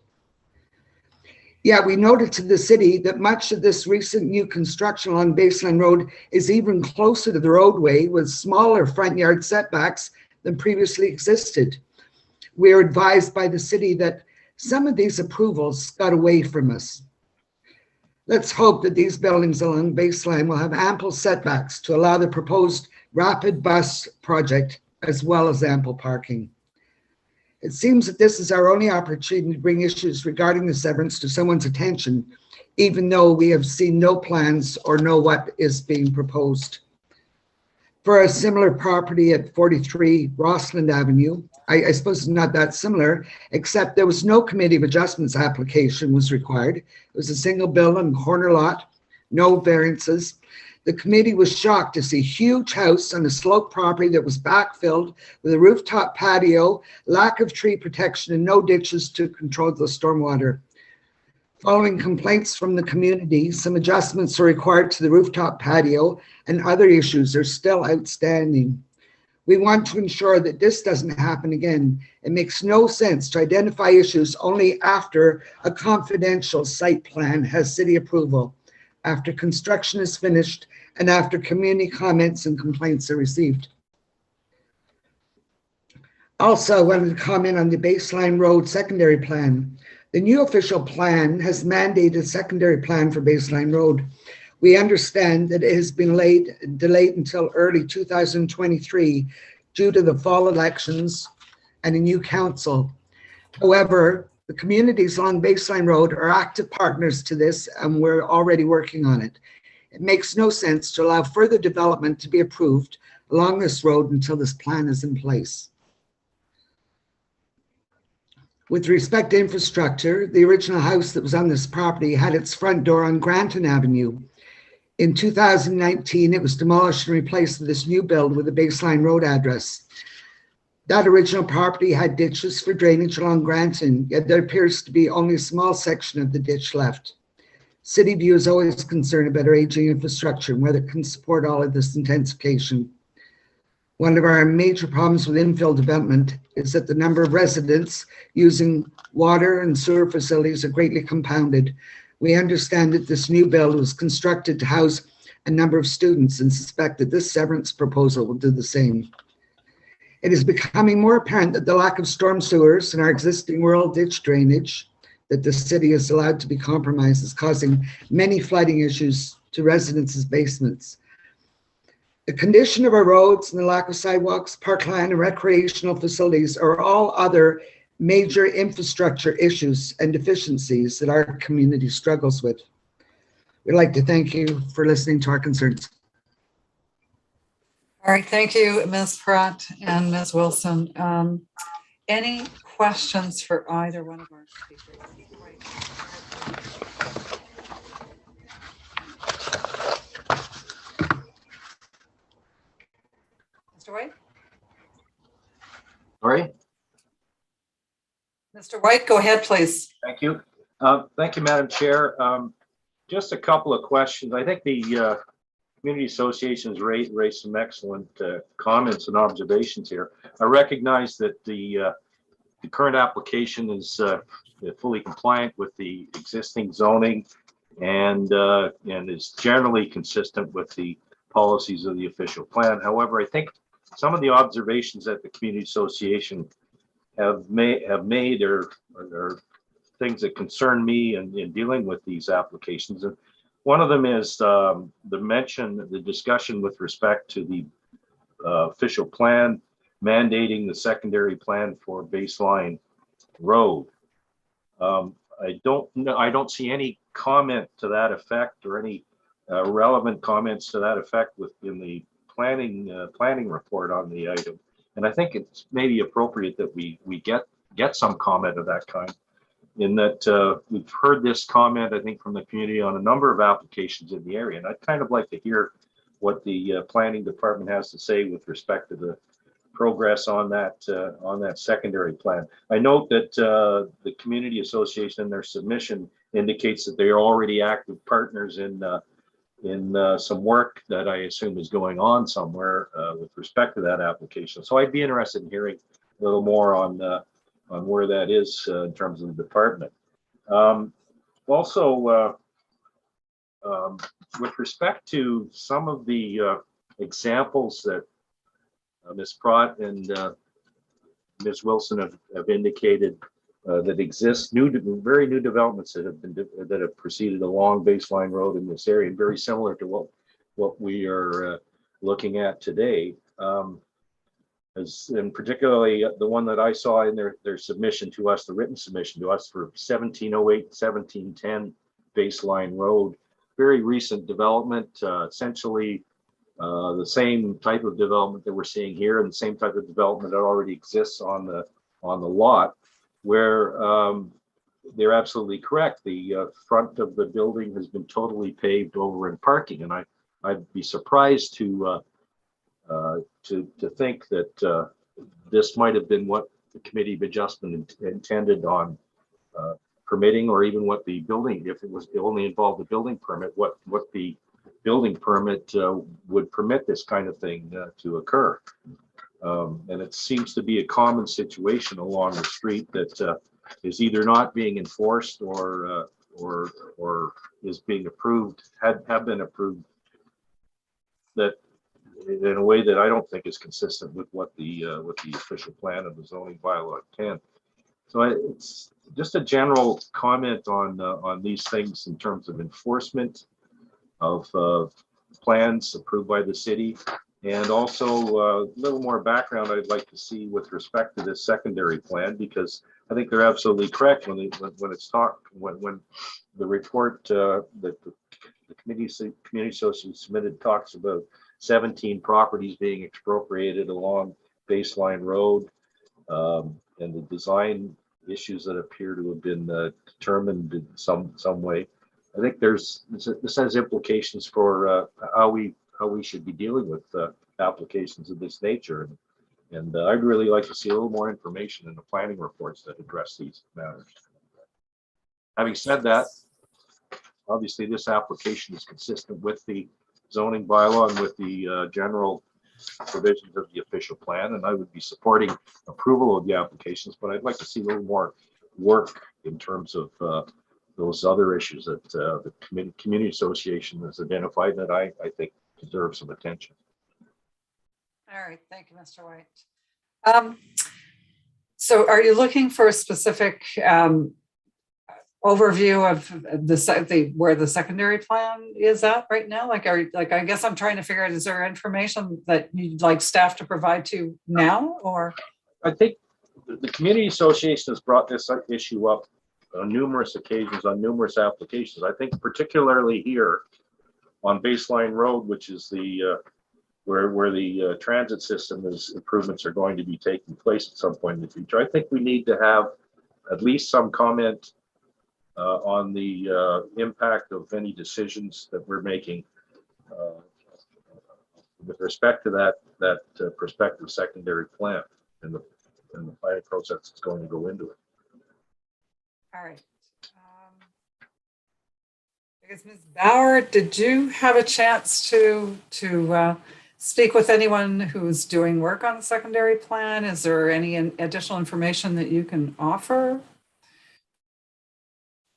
Yeah, we noted to the city that much of this recent new construction along Baseline Road is even closer to the roadway with smaller front yard setbacks than previously existed. We are advised by the city that some of these approvals got away from us. Let's hope that these buildings along Baseline will have ample setbacks to allow the proposed rapid bus project as well as ample parking. It seems that this is our only opportunity to bring issues regarding the severance to someone's attention, even though we have seen no plans or know what is being proposed. For a similar property at 43 Rossland Avenue, I suppose it's not that similar, except there was no committee of adjustments application was required. It was a single building corner lot, no variances. The committee was shocked to see a huge house on a sloped property that was backfilled with a rooftop patio, lack of tree protection, and no ditches to control the stormwater. Following complaints from the community, some adjustments are required to the rooftop patio and other issues are still outstanding. We want to ensure that this doesn't happen again. It makes no sense to identify issues only after a confidential site plan has city approval, after construction is finished, and after community comments and complaints are received. Also, I wanted to comment on the Baseline Road secondary plan. The new official plan has mandated a secondary plan for Baseline Road. We understand that it has been delayed until early 2023 due to the fall elections and a new council. However, the communities along Baseline Road are active partners to this, and we're already working on it. It makes no sense to allow further development to be approved along this road until this plan is in place. With respect to infrastructure, the original house that was on this property had its front door on Granton Avenue. In 2019, it was demolished and replaced with this new build with a Baseline Road address. That original property had ditches for drainage along Granton, yet there appears to be only a small section of the ditch left. City View is always concerned about our aging infrastructure and whether it can support all of this intensification. One of our major problems with infill development is that the number of residents using water and sewer facilities are greatly compounded. We understand that this new build was constructed to house a number of students and suspect that this severance proposal will do the same. It is becoming more apparent that the lack of storm sewers and our existing rural ditch drainage that the city has allowed to be compromised is causing many flooding issues to residents' basements. The condition of our roads and the lack of sidewalks, parkland, and recreational facilities are all other major infrastructure issues and deficiencies that our community struggles with. We'd like to thank you for listening to our concerns. All right, thank you, Ms. Pratt and Ms. Wilson. Any questions for either one of our speakers? Mr. White? Sorry? Mr. White, go ahead, please. Thank you. Thank you, Madam Chair. Just a couple of questions. I think the Community Associations raised some excellent comments and observations here. I recognize that the current application is fully compliant with the existing zoning and is generally consistent with the policies of the official plan. However, I think some of the observations that the Community Association have made are things that concern me in dealing with these applications. And one of them is the discussion with respect to the official plan mandating the secondary plan for Baseline Road. I don't see any comment to that effect or any relevant comments to that effect within the planning report on the item. And I think it's maybe appropriate that we get some comment of that kind, in that we've heard this comment, I think, from the community on a number of applications in the area. And I'd kind of like to hear what the planning department has to say with respect to the progress on that secondary plan. I note that the Community Association in their submission indicates that they are already active partners in some work that I assume is going on somewhere with respect to that application. So I'd be interested in hearing a little more on where that is in terms of the department. Also, with respect to some of the examples that Ms. Pratt and Ms. Wilson have indicated that exist, very new developments that have proceeded along Baseline Road in this area, very similar to what we are looking at today. And particularly the one that I saw in their submission to us, the written submission to us for 1708, 1710 Baseline Road, very recent development, essentially the same type of development that we're seeing here and the same type of development that already exists on the lot, where they're absolutely correct. The front of the building has been totally paved over in parking, and I'd be surprised to think that this might have been what the Committee of Adjustment intended on permitting, or even what the building, if it only involved the building permit, what the building permit would permit this kind of thing to occur. And it seems to be a common situation along the street that is either not being enforced or is being approved, have been approved, that in a way that I don't think is consistent with what the official plan of the zoning bylaw intend. So it's just a general comment on these things in terms of enforcement of plans approved by the city, And also a little more background I'd like to see with respect to this secondary plan, because I think they're absolutely correct when it's talked, when the report that the community association submitted talks about 17 properties being expropriated along Baseline Road, and the design issues that appear to have been determined in some way. I think this has implications for how we should be dealing with applications of this nature. And I'd really like to see a little more information in the planning reports that address these matters. Having said that, obviously this application is consistent with the zoning bylaw and with the general provisions of the official plan, and I would be supporting approval of the applications, but I'd like to see a little more work in terms of those other issues that the community association has identified that I think deserve some attention. All right, thank you, Mr. White. So are you looking for a specific overview of where the secondary plan is at right now? Like, I guess I'm trying to figure out, is there information that you'd like staff to provide to now, or? I think the community association has brought this issue up on numerous occasions, on numerous applications. I think particularly here on Baseline Road, which is the where the transit system improvements are going to be taking place at some point in the future. I think we need to have at least some comment on the impact of any decisions that we're making with respect to that prospective secondary plan and the planning process that's going to go into it. All right. I guess Ms. Bauer, did you have a chance to speak with anyone who's doing work on the secondary plan? Is there any additional information that you can offer?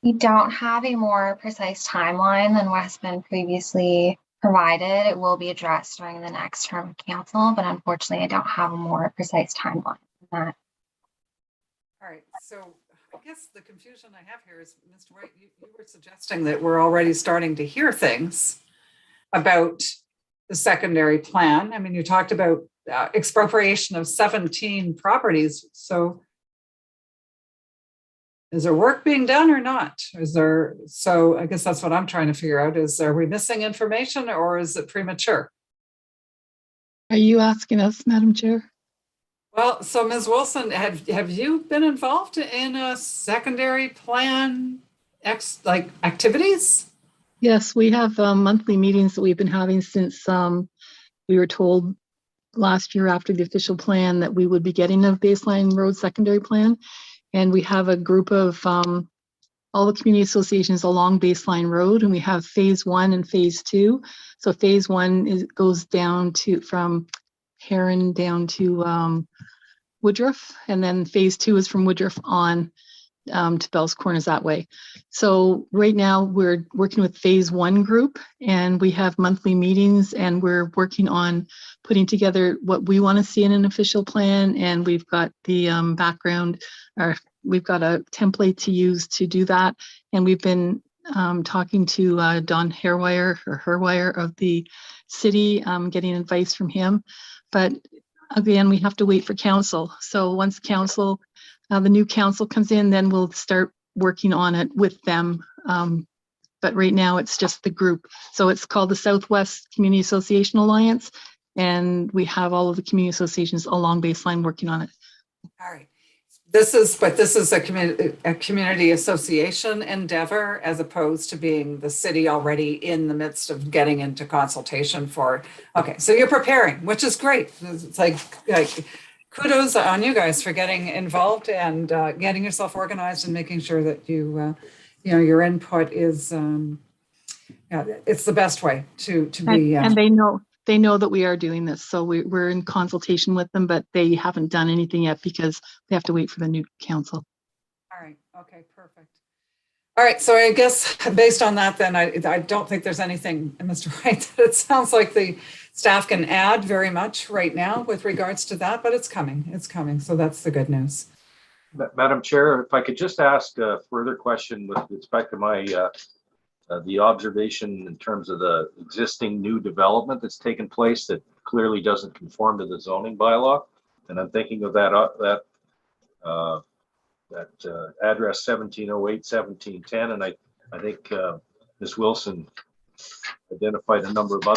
We don't have a more precise timeline than what's been previously provided. It will be addressed during the next term of council, but unfortunately I don't have a more precise timeline than that. All right, so I guess the confusion I have here is, Mr. White, you were suggesting that we're already starting to hear things about the secondary plan. I mean, you talked about expropriation of 17 properties. So is there work being done or not? So I guess that's what I'm trying to figure out is, are we missing information or is it premature? Are you asking us, Madam Chair? Well, so Ms. Wilson, have you been involved in a secondary plan activities? Yes, we have monthly meetings that we've been having since we were told last year after the official plan that we would be getting a Baseline Road secondary plan. And we have a group of all the community associations along Baseline Road, and we have phase 1 and phase 2. So phase 1 goes down from Heron down to Woodruff, and then phase 2 is from Woodruff on to Bell's Corners that way. So right now we're working with phase 1 group, and we have monthly meetings, and we're working on putting together what we want to see in an official plan. And we've got the background, or we've got a template to use to do that. And we've been talking to Don Herwire of the city, getting advice from him. But again, we have to wait for council. So once council, the new council comes in, then we'll start working on it with them. But right now it's just the group. So it's called the Southwest Community Association Alliance, and we have all of the community associations along Baseline working on it. All right. This is a community association endeavor, as opposed to being the city already in the midst of getting into consultation for. Okay, so you're preparing, which is great. It's like kudos on you guys for getting involved and getting yourself organized and making sure that you know, your input is it's the best way to be. And they know that we are doing this. So we're in consultation with them, but they haven't done anything yet because they have to wait for the new council. All right. Okay, perfect. All right. So I guess based on that, then I don't think there's anything, Mr. White, that it sounds like the staff can add very much right now with regards to that, but it's coming. It's coming. So that's the good news. Madam Chair, if I could just ask a further question with respect to my the observation in terms of the existing new development that's taken place that clearly doesn't conform to the zoning bylaw. And I'm thinking of that address 1708, 1710, and I think Ms. Wilson identified a number of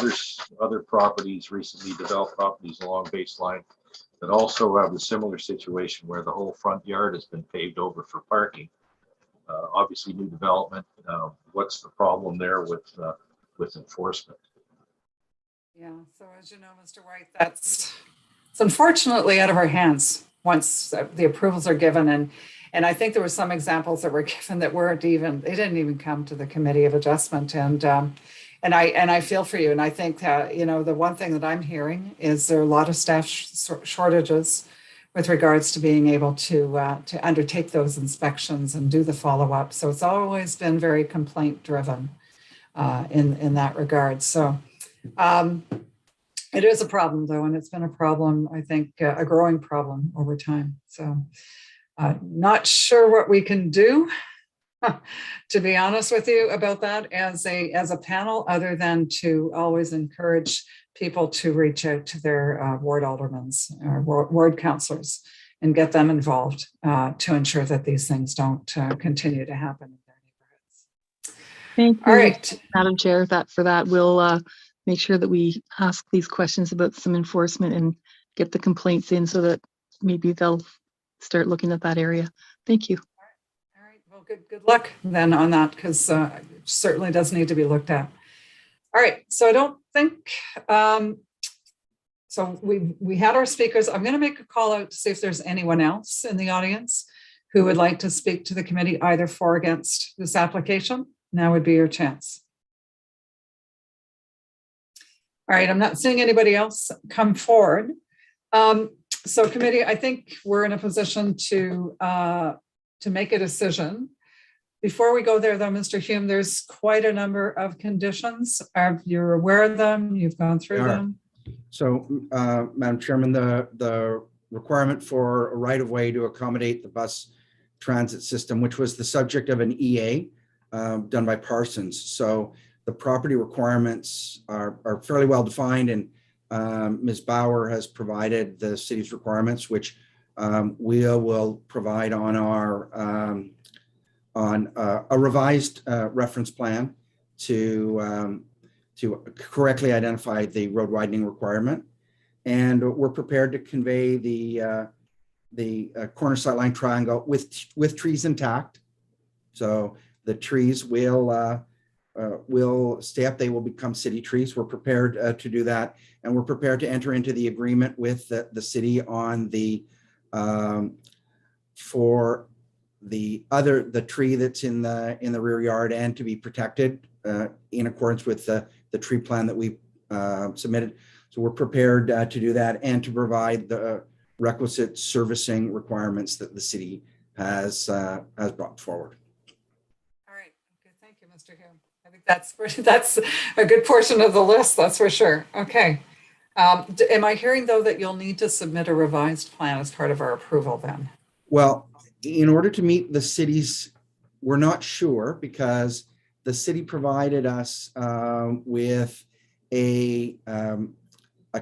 other properties, recently developed properties along Baseline that also have a similar situation where the whole front yard has been paved over for parking. Obviously, new development. What's the problem there with enforcement? Yeah. So as you know, Mr. White, it's unfortunately out of our hands once the approvals are given, and I think there were some examples that were given that they didn't even come to the Committee of Adjustment, and I feel for you, and I think the one thing that I'm hearing is there are a lot of staff shortages with regards to being able to undertake those inspections and do the follow-up. So it's always been very complaint driven in that regard. So it is a problem though, and it's been a problem, I think, a growing problem over time. So not sure what we can do, to be honest with you, about that as a panel, other than to always encourage people to reach out to their ward aldermans or ward councillors and get them involved to ensure that these things don't continue to happen in their neighborhoods. Thank you, All right, Madam Chair, for that. We'll make sure that we ask these questions about some enforcement and get the complaints in so that maybe they'll start looking at that area. Thank you. All right. Well, good luck then on that, because it certainly does need to be looked at. All right. So I don't think, so we had our speakers. I'm going to make a call out to see if there's anyone else in the audience who would like to speak to the committee either for or against this application. Now would be your chance. All right. I'm not seeing anybody else come forward. So committee, I think we're in a position to make a decision. Before we go there though, Mr. Hume, there's quite a number of conditions. You're aware of them, you've gone through them. So, Madam Chairman, the requirement for a right-of-way to accommodate the bus transit system, which was the subject of an EA done by Parsons. So the property requirements are fairly well defined, and Ms. Bauer has provided the city's requirements, which we will provide on our a revised reference plan to correctly identify the road widening requirement. And we're prepared to convey the corner sightline triangle with trees intact. So the trees will stay up, they will become city trees. We're prepared to do that. And we're prepared to enter into the agreement with the city on the, for the tree that's in the rear yard and to be protected in accordance with the tree plan that we submitted. So we're prepared to do that and to provide the requisite servicing requirements that the city has brought forward. All right. Okay. Thank you, Mr. Hume. I think that's a good portion of the list. That's for sure. Okay. Am I hearing though that you'll need to submit a revised plan as part of our approval then? Well, in order to meet the city's, we're not sure, because the city provided us with a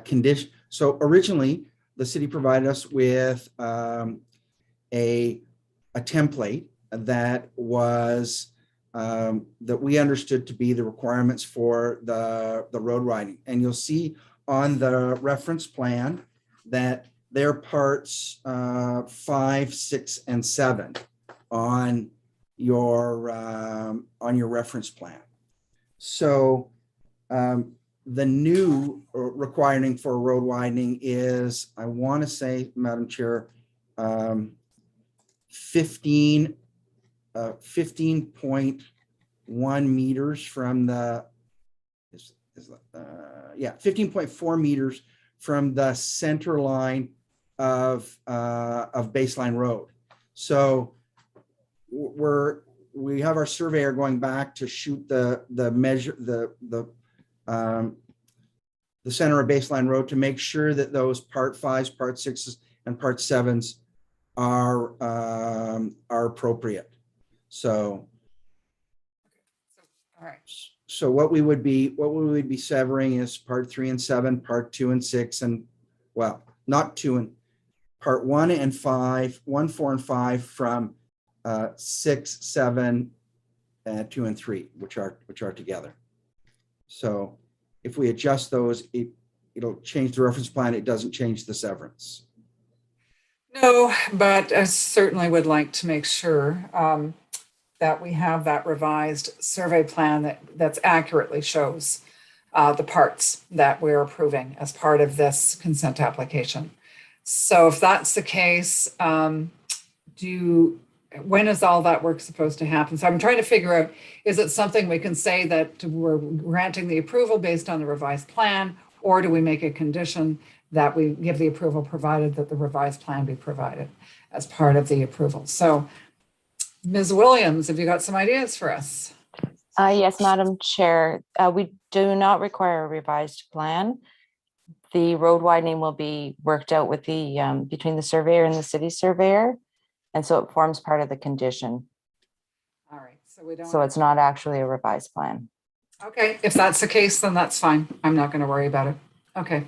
condition. So originally, the city provided us with a template that was that we understood to be the requirements for the road widening. And you'll see on the reference plan that they're parts 5, 6, and 7 on your reference plan. So the new requiring for road widening is, I want to say, Madam Chair, 15.1 meters from the 15.4 meters from the center line of Baseline Road. So we have our surveyor going back to shoot the measure the center of Baseline Road to make sure that those part 5s, part 6s, and part 7s are appropriate. So All right. So what we would be severing is part 3 and 7, part 2 and 6, and well, not 2 and part 1 and 5, 1, 4 and 5 from 6, 7, 2 and 3, which are together. So if we adjust those, it'll change the reference plan. It doesn't change the severance. No, but I certainly would like to make sure that we have that revised survey plan that's accurately shows the parts that we're approving as part of this consent application. So if that's the case, when is all that work supposed to happen? So I'm trying to figure out, is it something we can say that we're granting the approval based on the revised plan, or do we make a condition that we give the approval provided that the revised plan be provided as part of the approval? So Ms. Williams, have you got some ideas for us? Yes, Madam Chair, we do not require a revised plan. The road widening will be worked out with the between the surveyor and the city surveyor. And so it forms part of the condition. All right, so we don't. So it's not actually a revised plan. Okay, if that's the case, then that's fine. I'm not going to worry about it. Okay.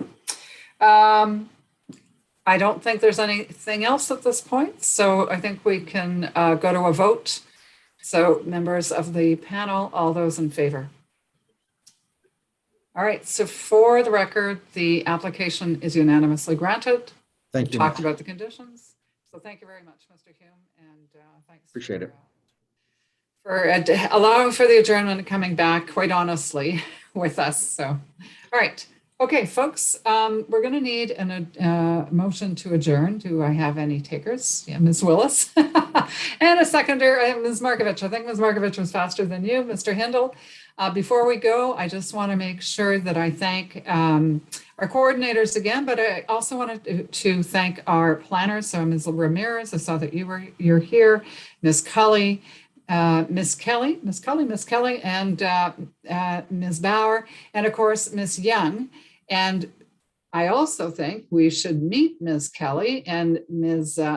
I don't think there's anything else at this point, so I think we can go to a vote. So members of the panel, all those in favor? All right, so for the record, the application is unanimously granted. Thank you. Talked about the conditions. So thank you very much, Mr. Hume, and thanks. Appreciate it. For allowing for the adjournment and coming back, quite honestly, with us. So, all right. Okay, folks, we're going to need a motion to adjourn. Do I have any takers? Yeah, Ms. Willis. And a seconder, Ms. Markovich. I think Ms. Markovich was faster than you, Mr. Hindle. Before we go, I just want to make sure that I thank our coordinators again, but I also wanted to thank our planners. So Ms. Ramirez, I saw that you're here, Ms. Cully, Miss Kelly, and Ms. Bauer, and of course, Ms. Young. And I also think we should meet Ms. Kelly and Ms.